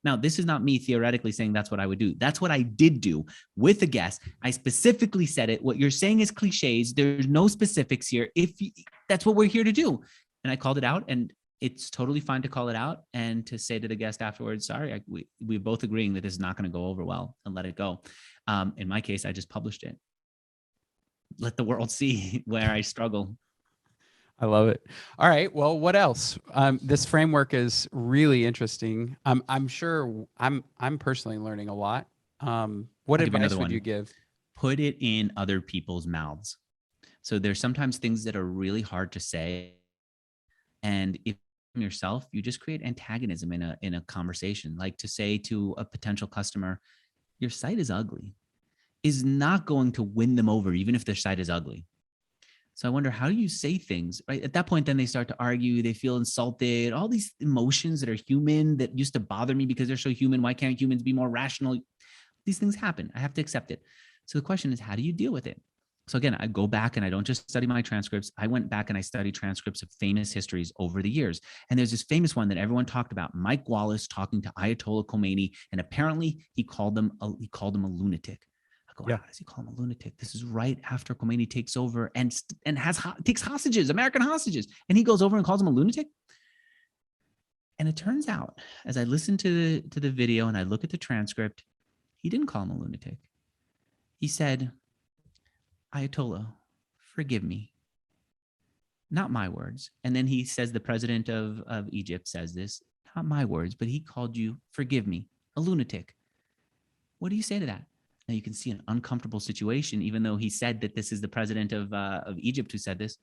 Now, this is not me theoretically saying that's what I would do. That's what I did do with a guest. I specifically said it. What you're saying is cliches. There's no specifics here. That's what we're here to do. And I called it out, and it's totally fine to call it out and to say to the guest afterwards, sorry, we're both agreeing that this is not going to go over well, and let it go. In my case, I just published it. Let the world see where I struggle. I love it. All right. Well, what else? This framework is really interesting. I'm sure I'm personally learning a lot. What advice would you give? Put it in other people's mouths. So there's sometimes things that are really hard to say. And if yourself, you just create antagonism in a conversation. Like to say to a potential customer, your site is ugly, is not going to win them over, even if their site is ugly. So I wonder, how do you say things, right? At that point, then they start to argue, they feel insulted, all these emotions that are human that used to bother me because they're so human. Why can't humans be more rational? These things happen. I have to accept it. So the question is, how do you deal with it? So again, I go back and I don't just study my transcripts. I went back and I studied transcripts of famous histories over the years. And there's this famous one that everyone talked about, Mike Wallace talking to Ayatollah Khomeini. And apparently he called him a lunatic. I go, how does he call him a lunatic? This is right after Khomeini takes over and takes hostages, American hostages. And he goes over and calls him a lunatic. And it turns out, as I listen to the video and I look at the transcript, he didn't call him a lunatic. He said, Ayatollah, forgive me. Not my words. And then he says, the president of Egypt says this, not my words, but he called you, forgive me, a lunatic. What do you say to that? Now you can see an uncomfortable situation, even though he said that this is the president of Egypt who said this.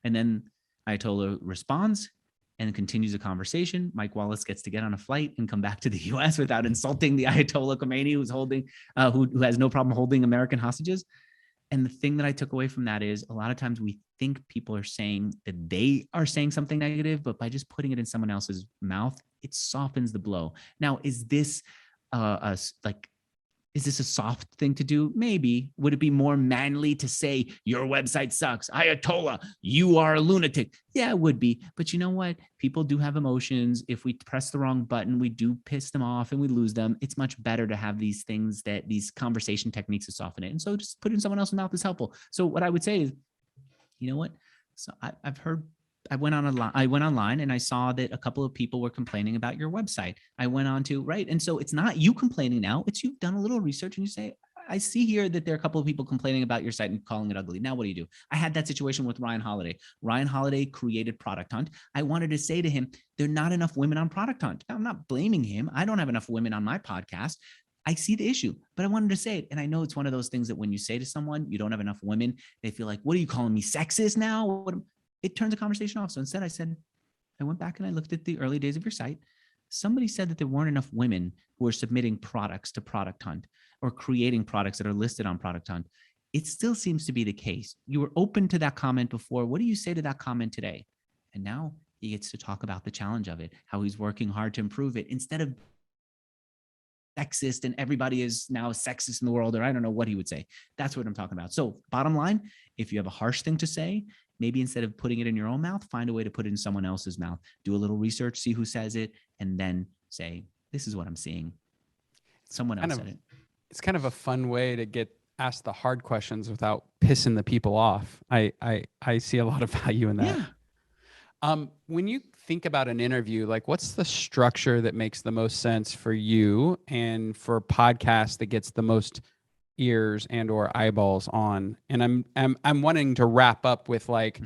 And then Ayatollah responds and continues the conversation. Mike Wallace gets to get on a flight and come back to the US without insulting the Ayatollah Khomeini, who's holding, who has no problem holding American hostages. And the thing that I took away from that is a lot of times we think people are saying that they are saying something negative, but by just putting it in someone else's mouth, it softens the blow. Now, is this is this a soft thing to do? Maybe. Would it be more manly to say, your website sucks, Ayatollah, you are a lunatic? Yeah, it would be. But you know what? People do have emotions. If we press the wrong button, we do piss them off and we lose them. It's much better to have these things, that these conversation techniques to soften it. And so just put it in someone else's mouth is helpful. So what I would say is, you know what? So I went online and I saw that a couple of people were complaining about your website. I went on to, right. And so it's not you complaining now, it's you've done a little research and you say, I see here that there are a couple of people complaining about your site and calling it ugly. Now, what do? I had that situation with Ryan Holiday. Ryan Holiday created Product Hunt. I wanted to say to him, there are not enough women on Product Hunt. Now, I'm not blaming him. I don't have enough women on my podcast. I see the issue, but I wanted to say it. And I know it's one of those things that when you say to someone, you don't have enough women, they feel like, what are you calling me, sexist now? It turns the conversation off. So instead I went back and I looked at the early days of your site. Somebody said that there weren't enough women who were submitting products to Product Hunt or creating products that are listed on Product Hunt. It still seems to be the case. You were open to that comment before. What do you say to that comment today? And now he gets to talk about the challenge of it, how he's working hard to improve it instead of sexist and everybody is now sexist in the world, or I don't know what he would say. That's what I'm talking about. So bottom line, if you have a harsh thing to say, maybe instead of putting it in your own mouth, find a way to put it in someone else's mouth. Do a little research, see who says it, and then say, this is what I'm seeing. Someone else said it. It's kind of a fun way to get asked the hard questions without pissing the people off. I see a lot of value in that. Yeah. When you think about an interview, like what's the structure that makes the most sense for you and for a podcast that gets the most ears and or eyeballs on? And I'm wanting to wrap up with like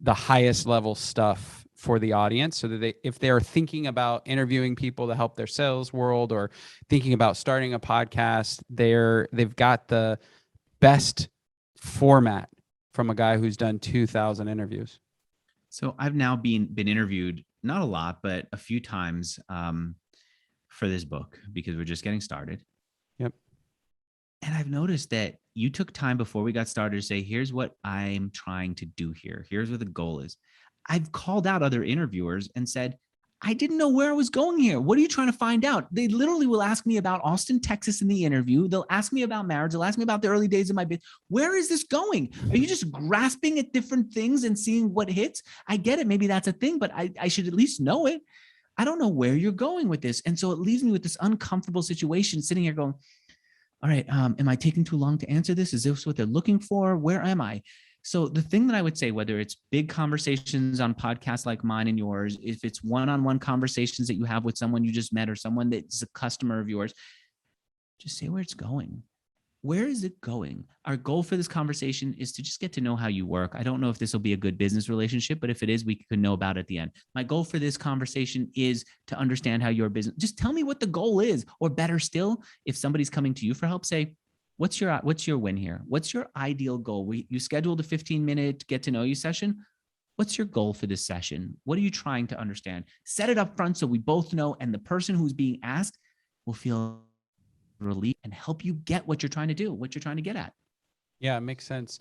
the highest level stuff for the audience, so that if they're thinking about interviewing people to help their sales world or thinking about starting a podcast, they've got the best format from a guy who's done 2,000 interviews. So I've now been interviewed, not a lot, but a few times for this book because we're just getting started. Yep. And I've noticed that you took time before we got started to say, here's what I'm trying to do here. Here's what the goal is. I've called out other interviewers and said, I didn't know where I was going here. What are you trying to find out? They literally will ask me about Austin, Texas in the interview. They'll ask me about marriage. They'll ask me about the early days of my business. Where is this going? Are you just grasping at different things and seeing what hits? I get it. Maybe that's a thing, but I should at least know it. I don't know where you're going with this. And so it leaves me with this uncomfortable situation sitting here going, all right, am I taking too long to answer this? Is this what they're looking for? Where am I? So the thing that I would say, whether it's big conversations on podcasts like mine and yours, if it's one-on-one conversations that you have with someone you just met or someone that's a customer of yours, just say where it's going. Where is it going? Our goal for this conversation is to just get to know how you work. I don't know if this will be a good business relationship, but if it is, we can know about it at the end. My goal for this conversation is to understand how your business, just tell me what the goal is, or better still, if somebody's coming to you for help, say, what's your win here? What's your ideal goal? You scheduled a 15-minute get to know you session. What's your goal for this session? What are you trying to understand? Set it up front so we both know, and the person who's being asked will feel relief and help you get what you're trying to do, what you're trying to get at. Yeah, it makes sense.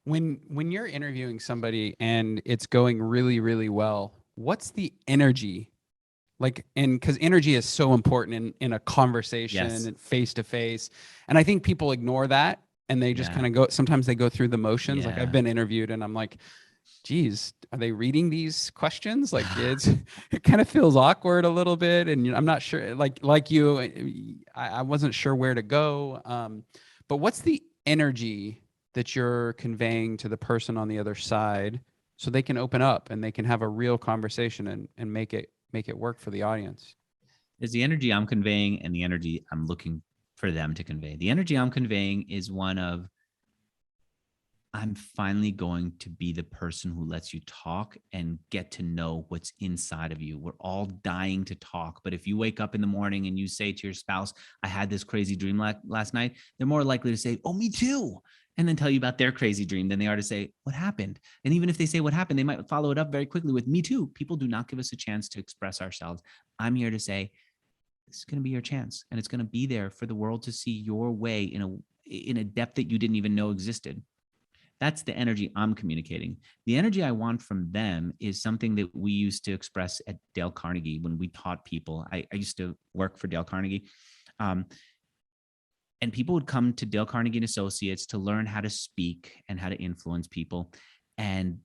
When you're interviewing somebody and it's going really, really well, what's the energy? Like, and because energy is so important in a conversation and face to face. And I think people ignore that and they just kind of go, sometimes they go through the motions. Like I've been interviewed and I'm like, geez, are they reading these questions? Like it kind of feels awkward a little bit. And I'm not sure, like you, I wasn't sure where to go. But what's the energy that you're conveying to the person on the other side so they can open up and they can have a real conversation and make it work for the audience? There's the energy I'm conveying and the energy I'm looking for them to convey. The energy I'm conveying is one of, I'm finally going to be the person who lets you talk and get to know what's inside of you. We're all dying to talk. But if you wake up in the morning and you say to your spouse, I had this crazy dream last night, they're more likely to say, oh, me too. And then tell you about their crazy dream than they are to say, what happened? And even if they say what happened, they might follow it up very quickly with me too. People do not give us a chance to express ourselves. I'm here to say, this is going to be your chance. And it's going to be there for the world to see your way in a depth that you didn't even know existed. That's the energy I'm communicating. The energy I want from them is something that we used to express at Dale Carnegie when we taught people. I used to work for Dale Carnegie. And people would come to Dale Carnegie and Associates to learn how to speak and how to influence people. And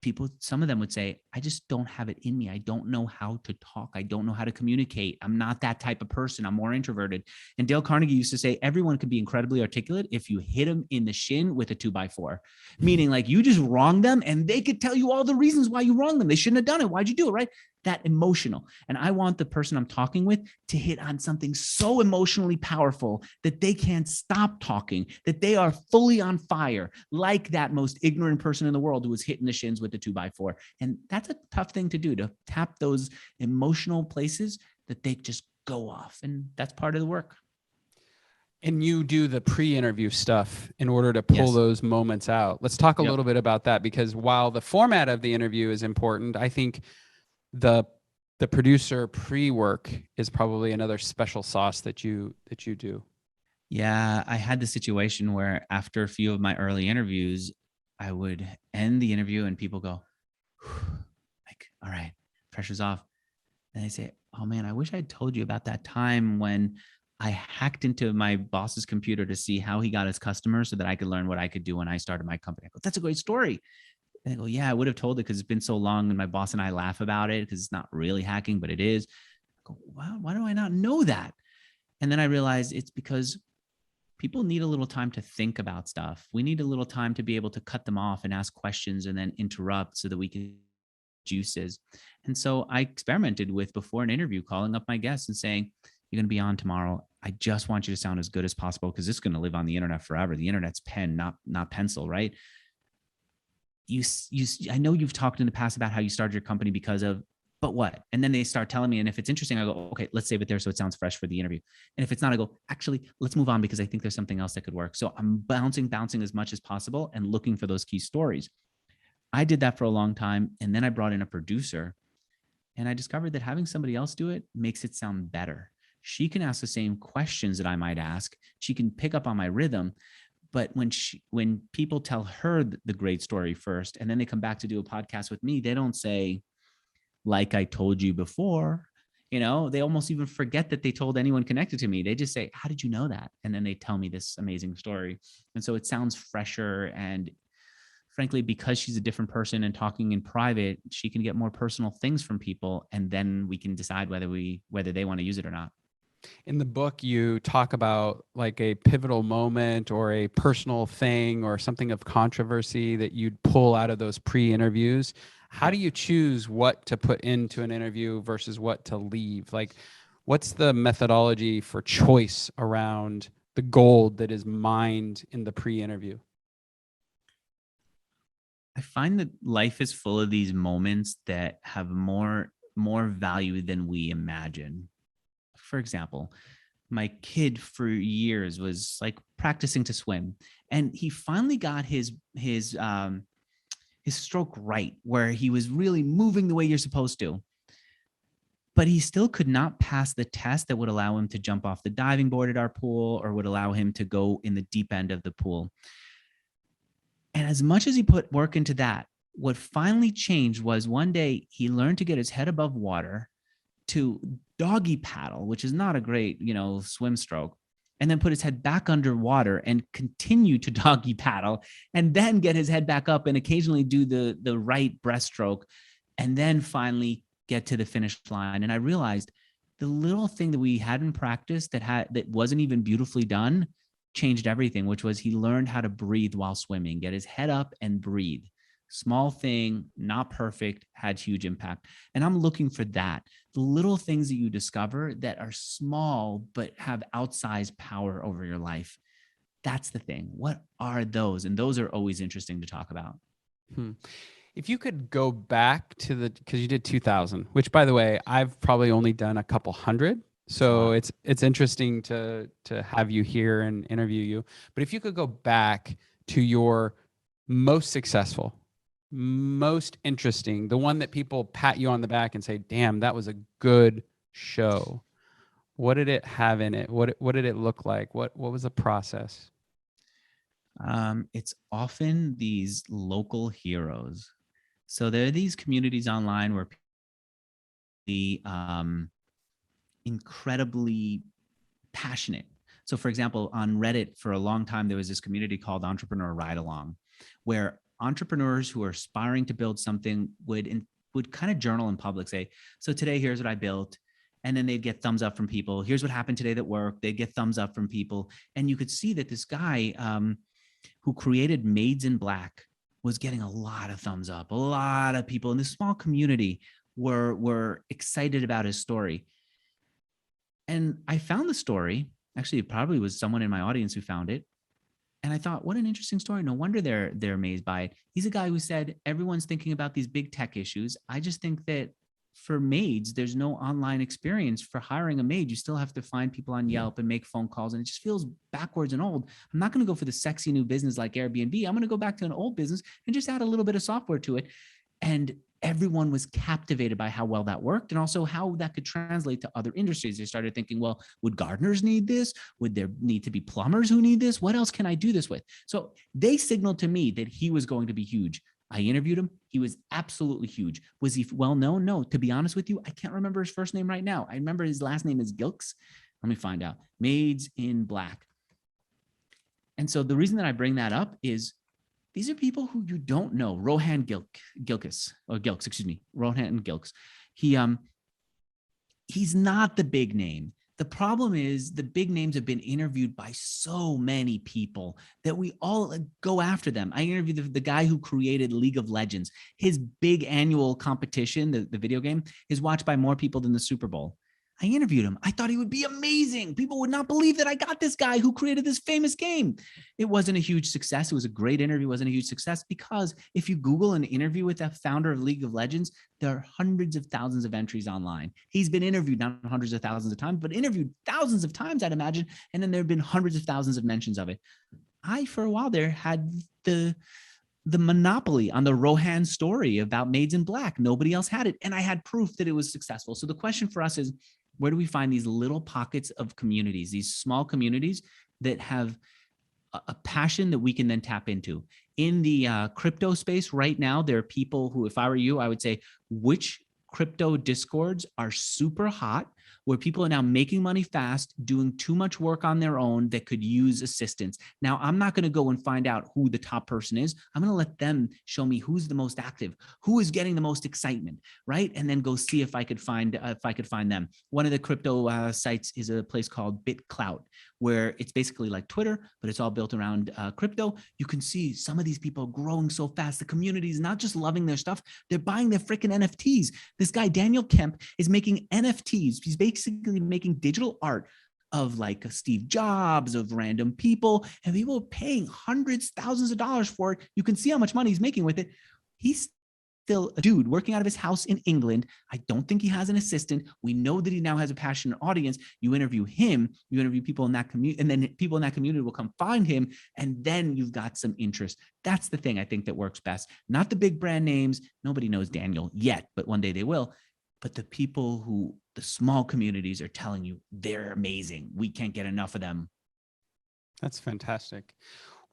people, some of them would say, I just don't have it in me. I don't know how to talk. I don't know how to communicate. I'm not that type of person. I'm more introverted. And Dale Carnegie used to say, everyone could be incredibly articulate if you hit them in the shin with a 2x4, meaning like you just wronged them and they could tell you all the reasons why you wronged them. They shouldn't have done it. Why'd you do it? Right? That emotional. And I want the person I'm talking with to hit on something so emotionally powerful that they can't stop talking, that they are fully on fire, like that most ignorant person in the world who was hitting the shins with the 2x4. And that's a tough thing to do, to tap those emotional places that they just go off. And that's part of the work. And you do the pre-interview stuff in order to pull those moments out. Let's talk a little bit about that, because while the format of the interview is important, I think the producer pre-work is probably another special sauce that you do. Yeah, I had the situation where after a few of my early interviews, I would end the interview and people go, like, all right, pressure's off. And I say, oh man, I wish I'd told you about that time when I hacked into my boss's computer to see how he got his customers so that I could learn what I could do when I started my company. I go, that's a great story. And I go, yeah, I would have told it because it's been so long, and my boss and I laugh about it because it's not really hacking, but it is. I go, wow, why do I not know that? And then I realized it's because people need a little time to think about stuff. We need a little time to be able to cut them off and ask questions and then interrupt so that we can juices. And so I experimented with, before an interview, calling up my guests and saying, you're going to be on tomorrow. I just want you to sound as good as possible because it's going to live on the internet forever. The internet's pen, not pencil, right? I know you've talked in the past about how you started your company because of, but what? And then they start telling me, and if it's interesting, I go, okay, let's save it there so it sounds fresh for the interview. And if it's not, I go, actually, let's move on because I think there's something else that could work. So I'm bouncing as much as possible and looking for those key stories. I did that for a long time. And then I brought in a producer, and I discovered that having somebody else do it makes it sound better. She can ask the same questions that I might ask. She can pick up on my rhythm. But when people tell her the great story first, and then they come back to do a podcast with me, they don't say, like I told you before, they almost even forget that they told anyone connected to me. They just say, how did you know that? And then they tell me this amazing story. And so it sounds fresher. And frankly, because she's a different person and talking in private, she can get more personal things from people. And then we can decide whether they want to use it or not. In the book, you talk about like a pivotal moment or a personal thing or something of controversy that you'd pull out of those pre-interviews. How do you choose what to put into an interview versus what to leave? Like, what's the methodology for choice around the gold that is mined in the pre-interview? I find that life is full of these moments that have more value than we imagine. For example, my kid for years was like practicing to swim, and he finally got his stroke right, where he was really moving the way you're supposed to. But he still could not pass the test that would allow him to jump off the diving board at our pool or would allow him to go in the deep end of the pool. And as much as he put work into that, what finally changed was one day he learned to get his head above water, to doggy paddle, which is not a great, swim stroke, and then put his head back underwater and continue to doggy paddle, and then get his head back up and occasionally do the right breaststroke, and then finally get to the finish line. And I realized the little thing that we hadn't practiced that wasn't even beautifully done changed everything, which was he learned how to breathe while swimming, get his head up and breathe. Small thing, not perfect, had huge impact. And I'm looking for that. The little things that you discover that are small, but have outsized power over your life. That's the thing. What are those? And those are always interesting to talk about. If you could go back to because you did 2000, which by the way, I've probably only done a couple hundred. So it's interesting to have you here and interview you. But if you could go back to your most successful, most interesting, the one that people pat you on the back and say, damn, that was a good show. What did it have in it? What did it look like? What was the process? It's often these local heroes. So there are these communities online where the incredibly passionate. So for example, on Reddit for a long time, there was this community called Entrepreneur Ride Along, where entrepreneurs who are aspiring to build something would kind of journal in public, say, so today, here's what I built. And then they'd get thumbs up from people. Here's what happened today that worked. They'd get thumbs up from people. And you could see that this guy who created Maids in Black was getting a lot of thumbs up. A lot of people in this small community were excited about his story. And I found the story. Actually, it probably was someone in my audience who found it. And I thought, what an interesting story. No wonder they're amazed by it. He's a guy who said, everyone's thinking about these big tech issues. I just think that for maids, there's no online experience for hiring a maid. You still have to find people on Yelp and make phone calls. And it just feels backwards and old. I'm not going to go for the sexy new business like Airbnb. I'm going to go back to an old business and just add a little bit of software to it. And everyone was captivated by how well that worked and also how that could translate to other industries. They started thinking, well, would gardeners need this? Would there need to be plumbers who need this? What else can I do this with? So they signaled to me that he was going to be huge. I interviewed him. He was absolutely huge. Was he well known? No, to be honest with you, I can't remember his first name right now. I remember his last name is Gilks. Let me find out. Maids in Black. And so the reason that I bring that up is these are people who you don't know. Rohan Gilks, Rohan Gilks. He's not the big name. The problem is the big names have been interviewed by so many people that we all go after them. I interviewed the guy who created League of Legends. His big annual competition, the video game, is watched by more people than the Super Bowl. I interviewed him. I thought he would be amazing. People would not believe that I got this guy who created this famous game. It wasn't a huge success. It was a great interview. It wasn't a huge success because if you Google an interview with the founder of League of Legends, there are hundreds of thousands of entries online. He's been interviewed not hundreds of thousands of times, but interviewed thousands of times, I'd imagine. And then there have been hundreds of thousands of mentions of it. I, for a while there, had the monopoly on the Rohan story about Maids in Black. Nobody else had it. And I had proof that it was successful. So the question for us is, where do we find these little pockets of communities, these small communities that have a passion that we can then tap into? In the crypto space right now, there are people who, if I were you, I would say, which crypto discords are super hot, where people are now making money fast, doing too much work on their own that could use assistance. Now, I'm not going to go and find out who the top person is. I'm going to let them show me who's the most active, who is getting the most excitement, right? And then go see if I could find them. One of the crypto sites is a place called BitClout, where it's basically like Twitter, but it's all built around crypto. You can see some of these people growing so fast. The community is not just loving their stuff, they're buying their freaking NFTs. This guy, Daniel Kemp, is making NFTs. He's basically making digital art of like Steve Jobs, of random people, and people are paying hundreds, thousands of dollars for it. You can see how much money he's making with it. He's still a dude working out of his house in England. I don't think he has an assistant. We know that he now has a passionate audience. You interview him, you interview people in that community, and then people in that community will come find him, and then you've got some interest. That's the thing I think that works best. Not the big brand names. Nobody knows Daniel yet, but one day they will. But the people who the small communities are telling you they're amazing. We can't get enough of them. That's fantastic.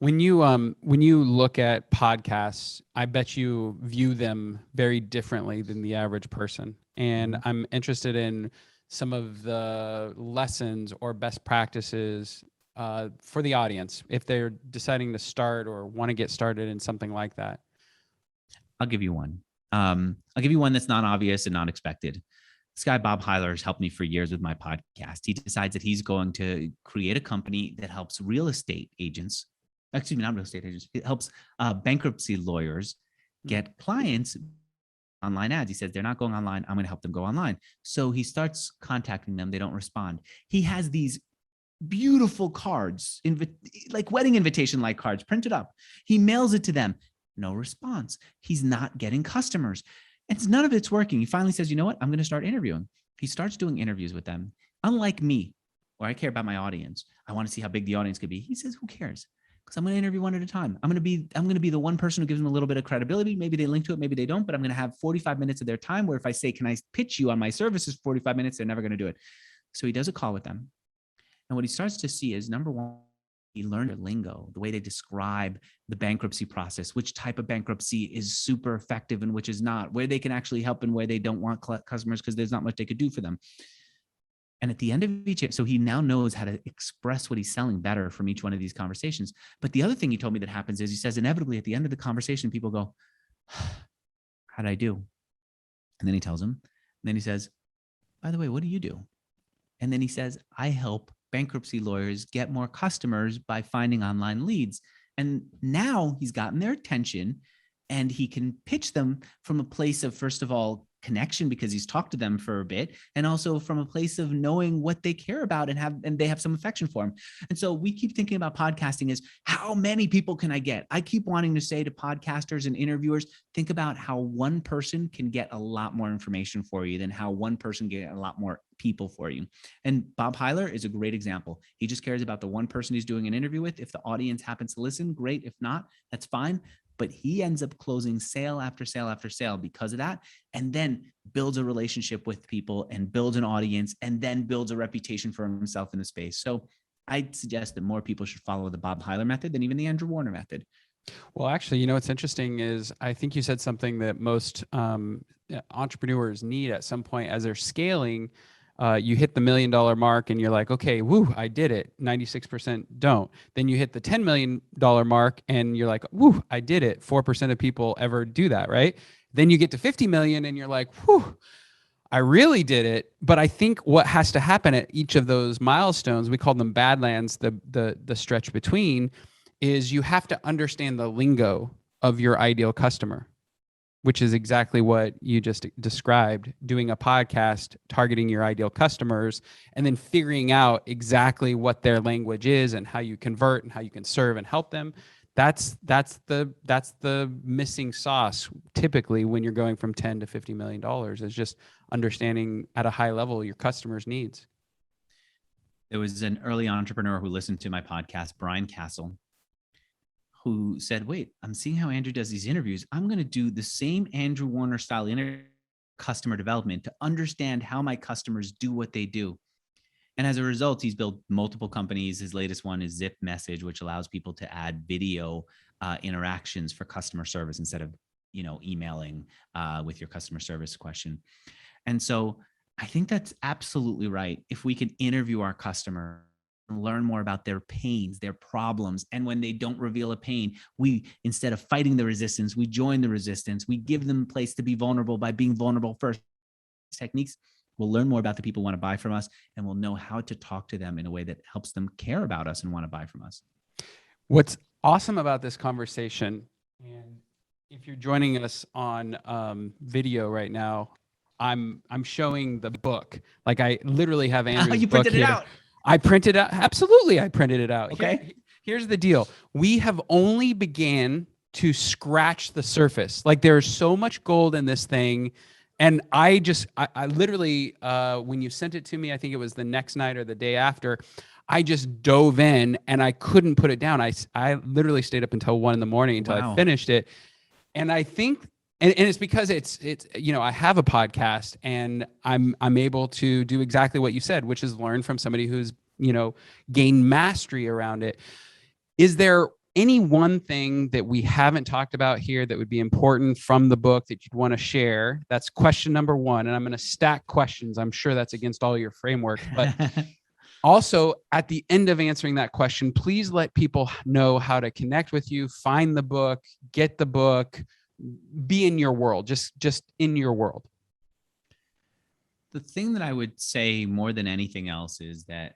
When you look at podcasts, I bet you view them very differently than the average person. And I'm interested in some of the lessons or best practices for the audience if they're deciding to start or want to get started in something like that. I'll give you one. I'll give you one that's not obvious and not expected. This guy, Bob Heiler, has helped me for years with my podcast. He decides that he's going to create a company that helps real estate agents, excuse me, not real estate agents, it helps bankruptcy lawyers get clients online ads. He says, they're not going online. I'm going to help them go online. So he starts contacting them. They don't respond. He has these beautiful cards, like wedding invitation-like cards printed up. He mails it to them. No response. He's not getting customers. And none of it's working. He finally says, you know what? I'm going to start interviewing. He starts doing interviews with them. Unlike me, where I care about my audience, I want to see how big the audience could be. He says, who cares? Because I'm going to interview one at a time. I'm going to be the one person who gives them a little bit of credibility. Maybe they link to it, maybe they don't, but I'm going to have 45 minutes of their time where if I say, can I pitch you on my services 45 minutes, they're never going to do it. So he does a call with them. And what he starts to see is, number one, he learned their lingo, the way they describe the bankruptcy process, which type of bankruptcy is super effective and which is not, where they can actually help and where they don't want customers because there's not much they could do for them. And at the end of each, so he now knows how to express what he's selling better from each one of these conversations. But the other thing he told me that happens is, he says, inevitably at the end of the conversation, people go, how did I do? And then he tells them, and then he says, by the way, what do you do? And then he says, I help bankruptcy lawyers get more customers by finding online leads. And now he's gotten their attention and he can pitch them from a place of, first of all, connection, because he's talked to them for a bit, and also from a place of knowing what they care about and they have some affection for him. And so we keep thinking about podcasting as, how many people can I get? I keep wanting to say to podcasters and interviewers, think about how one person can get a lot more information for you than how one person can get a lot more people for you. And Bob Heiler is a great example. He just cares about the one person he's doing an interview with. If the audience happens to listen, great. If not, that's fine. But he ends up closing sale after sale after sale because of that, and then builds a relationship with people and builds an audience and then builds a reputation for himself in the space. So I'd suggest that more people should follow the Bob Heiler method than even the Andrew Warner method. Well, actually, you know, what's interesting is I think you said something that most entrepreneurs need at some point as they're scaling. You hit the $1 million mark and you're like, okay, woo, I did it. 96% don't. Then you hit the $10 million mark and you're like, woo, I did it. 4% of people ever do that, right? Then you get to 50 million and you're like, whew, I really did it. But I think what has to happen at each of those milestones, we call them badlands, the stretch between, is you have to understand the lingo of your ideal customer, which is exactly what you just described, doing a podcast, targeting your ideal customers, and then figuring out exactly what their language is and how you convert and how you can serve and help them. That's the missing sauce typically when you're going from 10 to $50 million, is just understanding at a high level your customers' needs. There was an early entrepreneur who listened to my podcast, Brian Castle, who said, wait, I'm seeing how Andrew does these interviews. I'm going to do the same Andrew Warner style customer development to understand how my customers do what they do. And as a result, he's built multiple companies. His latest one is Zip Message, which allows people to add video interactions for customer service instead of, emailing with your customer service question. And so I think that's absolutely right. If we can interview our customer, learn more about their pains, their problems. And when they don't reveal a pain, we, instead of fighting the resistance, we join the resistance. We give them a place to be vulnerable by being vulnerable first. Techniques, we'll learn more about the people who want to buy from us, and we'll know how to talk to them in a way that helps them care about us and want to buy from us. What's awesome about this conversation, and if you're joining us on video right now, I'm showing the book. Like I literally have Andrew's you book printed it here. out. I printed out. Absolutely. I printed it out. Okay. Here's the deal. We have only began to scratch the surface. Like there's so much gold in this thing. And I literally, when you sent it to me, I think it was the next night or the day after, I just dove in and I couldn't put it down. I literally stayed up until 1 a.m. until I finished it. And I think, and it's because it's, I have a podcast and I'm able to do exactly what you said, which is learn from somebody who's, gained mastery around it. Is there any one thing that we haven't talked about here that would be important from the book that you'd want to share? That's question number one. And I'm going to stack questions. I'm sure that's against all your framework, but also at the end of answering that question, please let people know how to connect with you, find the book, get the book, be in your world, just in your world. The thing that I would say more than anything else is that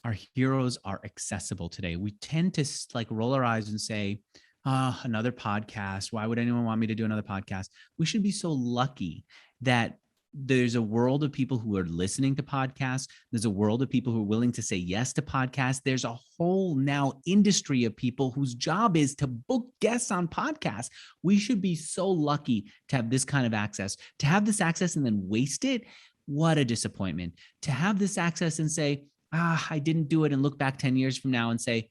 our heroes are accessible today. We tend to like roll our eyes and say, another podcast. Why would anyone want me to do another podcast? We should be so lucky that there's a world of people who are listening to podcasts. There's a world of people who are willing to say yes to podcasts. There's a whole now industry of people whose job is to book guests on podcasts. We should be so lucky to have this kind of access. To have this access and then waste it, what a disappointment. To have this access and say, I didn't do it, and look back 10 years from now and say,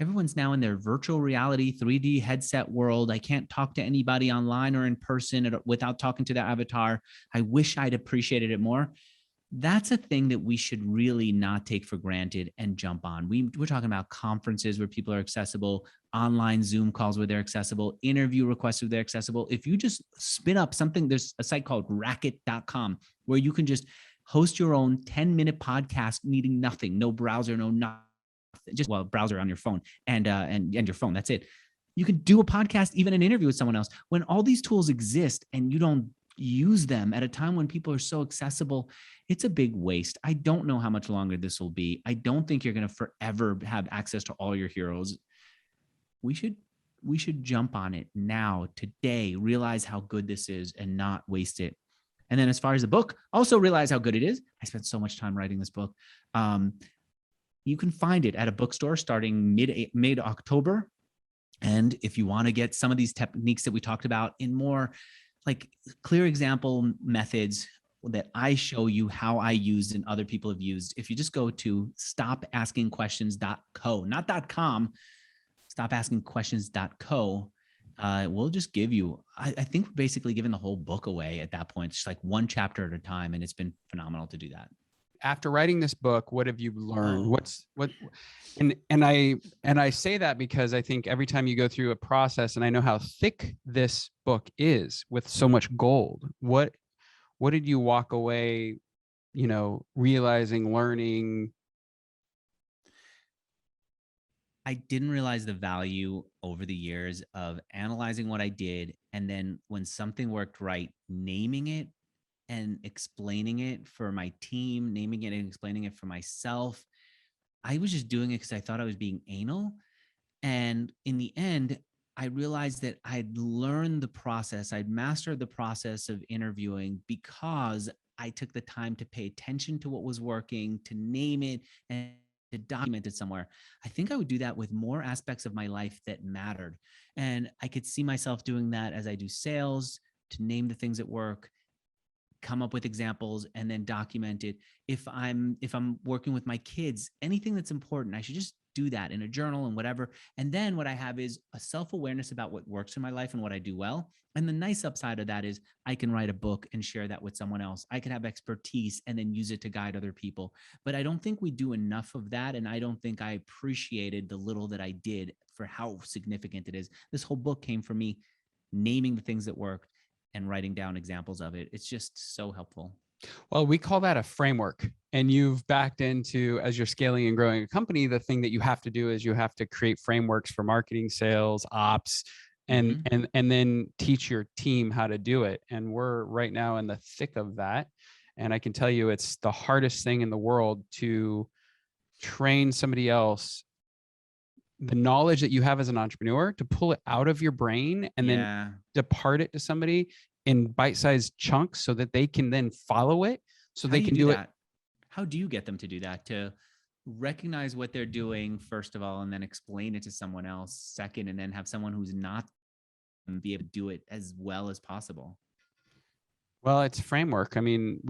everyone's now in their virtual reality 3D headset world. I can't talk to anybody online or in person without talking to their avatar. I wish I'd appreciated it more. That's a thing that we should really not take for granted and jump on. We're talking about conferences where people are accessible, online Zoom calls where they're accessible, interview requests where they're accessible. If you just spin up something, there's a site called racket.com where you can just host your own 10-minute podcast needing nothing, no browser, no nothing. Just browser on your phone and your phone. That's it. You can do a podcast, even an interview with someone else. When all these tools exist and you don't use them at a time when people are so accessible, it's a big waste. I don't know how much longer this will be. I don't think you're going to forever have access to all your heroes. We should jump on it now, today, realize how good this is and not waste it. And then as far as the book, also realize how good it is. I spent so much time writing this book. You can find it at a bookstore starting mid-October. And if you want to get some of these techniques that we talked about in more like clear example methods that I show you how I used and other people have used, if you just go to stopaskingquestions.co, not .com, stopaskingquestions.co, we'll just give you, I think we're basically giving the whole book away at that point. It's like one chapter at a time. And it's been phenomenal to do that. After writing this book, what have you learned? And I say that because I think every time you go through a process, and I know how thick this book is with so much gold, what did you walk away, realizing, learning? I didn't realize the value over the years of analyzing what I did. And then when something worked right, naming it and explaining it for my team, naming it and explaining it for myself. I was just doing it because I thought I was being anal. And in the end, I realized that I'd learned the process. I'd mastered the process of interviewing because I took the time to pay attention to what was working, to name it, and to document it somewhere. I think I would do that with more aspects of my life that mattered. And I could see myself doing that as I do sales, to name the things that work, come up with examples, and then document it. If I'm working with my kids, anything that's important, I should just do that in a journal and whatever. And then what I have is a self-awareness about what works in my life and what I do well. And the nice upside of that is I can write a book and share that with someone else. I could have expertise and then use it to guide other people. But I don't think we do enough of that. And I don't think I appreciated the little that I did for how significant it is. This whole book came from me naming the things that worked and writing down examples of it. It's just so helpful. Well, we call that a framework. And you've backed into, as you're scaling and growing a company, the thing that you have to do is you have to create frameworks for marketing, sales, ops, and then teach your team how to do it. And we're right now in the thick of that. And I can tell you it's the hardest thing in the world to train somebody else, the knowledge that you have as an entrepreneur, to pull it out of your brain and then depart it to somebody in bite-sized chunks so that they can then follow it, so they can do it. How do you get them to do that? To recognize what they're doing, first of all, and then explain it to someone else second, and then have someone who's not be able to do it as well as possible? Well, it's a framework. I mean,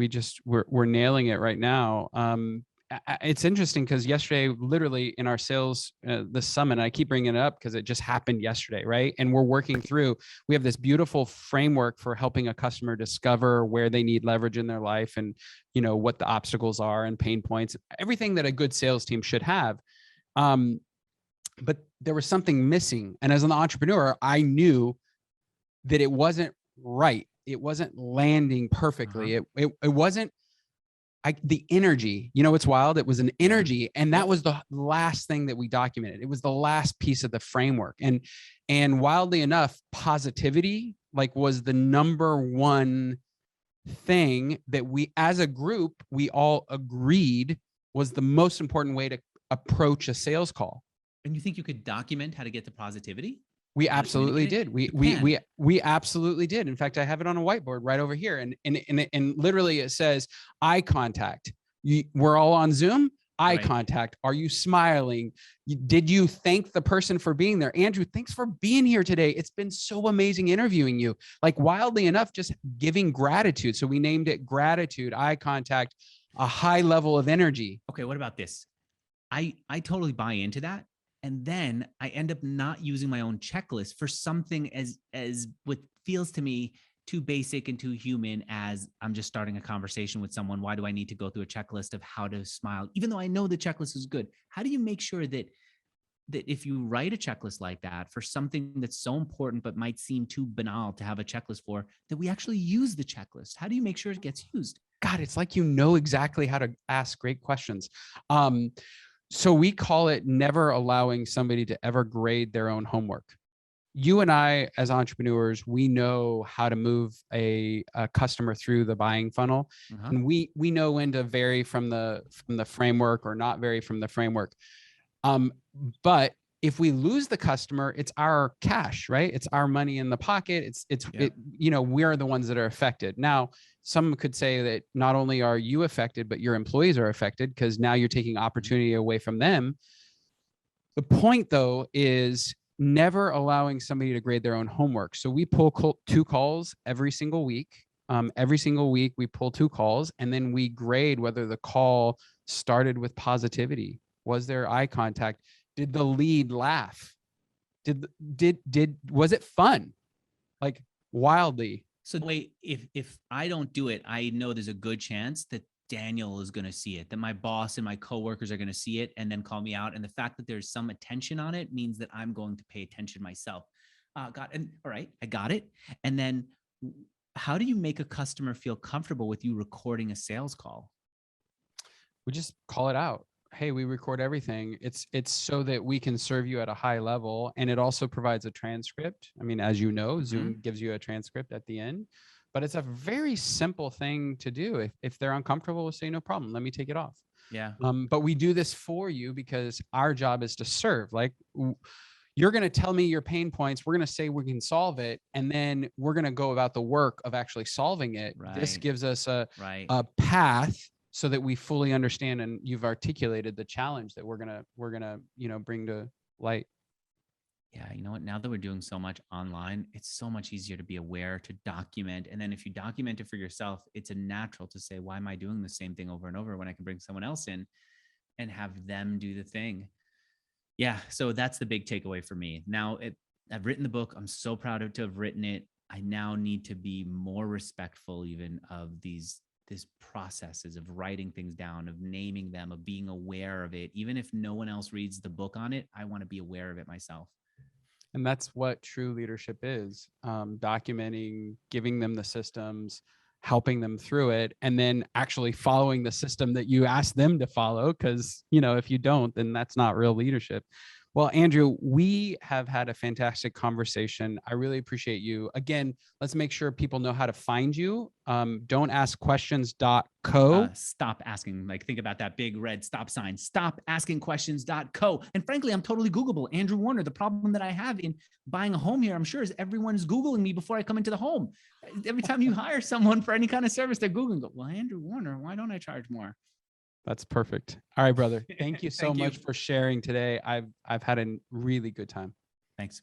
we're nailing it right now. It's interesting because yesterday, literally in our sales, the summit, I keep bringing it up because it just happened yesterday, right? And we're working through, we have this beautiful framework for helping a customer discover where they need leverage in their life and, what the obstacles are and pain points, everything that a good sales team should have. But there was something missing. And as an entrepreneur, I knew that it wasn't right. It wasn't landing perfectly. It wasn't, the energy, it's wild. It was an energy. And that was the last thing that we documented. It was the last piece of the framework. And wildly enough, positivity was the number one thing that we, as a group, we all agreed was the most important way to approach a sales call. And you think you could document how to get to positivity? We absolutely did. We absolutely did. In fact, I have it on a whiteboard right over here, and literally it says eye contact. We're all on Zoom. Eye contact. Are you smiling? Did you thank the person for being there? Andrew, thanks for being here today. It's been so amazing interviewing you. Like, wildly enough, just giving gratitude. So we named it gratitude, eye contact, a high level of energy. Okay, what about this? I totally buy into that. And then I end up not using my own checklist for something as what feels to me too basic and too human as I'm just starting a conversation with someone. Why do I need to go through a checklist of how to smile? Even though I know the checklist is good, how do you make sure that if you write a checklist like that for something that's so important but might seem too banal to have a checklist for, that we actually use the checklist? How do you make sure it gets used? God, it's like you know exactly how to ask great questions. So we call it never allowing somebody to ever grade their own homework. You and I, as entrepreneurs, we know how to move a customer through the buying funnel, and we know when to vary from the framework or not vary from the framework. But if we lose the customer, it's our cash, right? It's our money in the pocket. We're the ones that are affected. Now, some could say that not only are you affected, but your employees are affected because now you're taking opportunity away from them. The point, though, is never allowing somebody to grade their own homework. So we pull 2 calls every single week. Every single week we pull 2 calls, and then we grade whether the call started with positivity. Was there eye contact? Did the lead laugh? Was it fun? Like, wildly. So wait, if I don't do it, I know there's a good chance that Daniel is going to see it, that my boss and my coworkers are going to see it and then call me out. And the fact that there's some attention on it means that I'm going to pay attention myself. All right, I got it. And then how do you make a customer feel comfortable with you recording a sales call? We just call it out. Hey, we record everything. It's so that we can serve you at a high level. And it also provides a transcript. I mean, as you know, Zoom gives you a transcript at the end, but it's a very simple thing to do. If they're uncomfortable, we'll say, no problem, let me take it off. Yeah. But we do this for you because our job is to serve. Like, you're going to tell me your pain points. We're going to say we can solve it. And then we're going to go about the work of actually solving it. Right. This gives us a path so that we fully understand, and you've articulated the challenge that we're gonna bring to light. Yeah, you know what? Now that we're doing so much online, it's so much easier to be aware, to document. And then if you document it for yourself, it's a natural to say, why am I doing the same thing over and over when I can bring someone else in and have them do the thing? Yeah, so that's the big takeaway for me. Now, I've written the book. I'm so proud to have written it. I now need to be more respectful even of these processes of writing things down, of naming them, of being aware of it. Even if no one else reads the book on it, I want to be aware of it myself. And that's what true leadership is, documenting, giving them the systems, helping them through it, and then actually following the system that you ask them to follow. Because, if you don't, then that's not real leadership. Well, Andrew, we have had a fantastic conversation. I really appreciate you. Again, let's make sure people know how to find you. Don'taskquestions.co. Stop asking. Think about that big red stop sign. Stopaskingquestions.co. And frankly, I'm totally Googleable. Andrew Warner. The problem that I have in buying a home here, I'm sure, is everyone's Googling me before I come into the home. Every time you hire someone for any kind of service, they're Googling. Well, Andrew Warner, why don't I charge more? That's perfect. All right, brother. Thank you so much for sharing today. I've had a really good time. Thanks.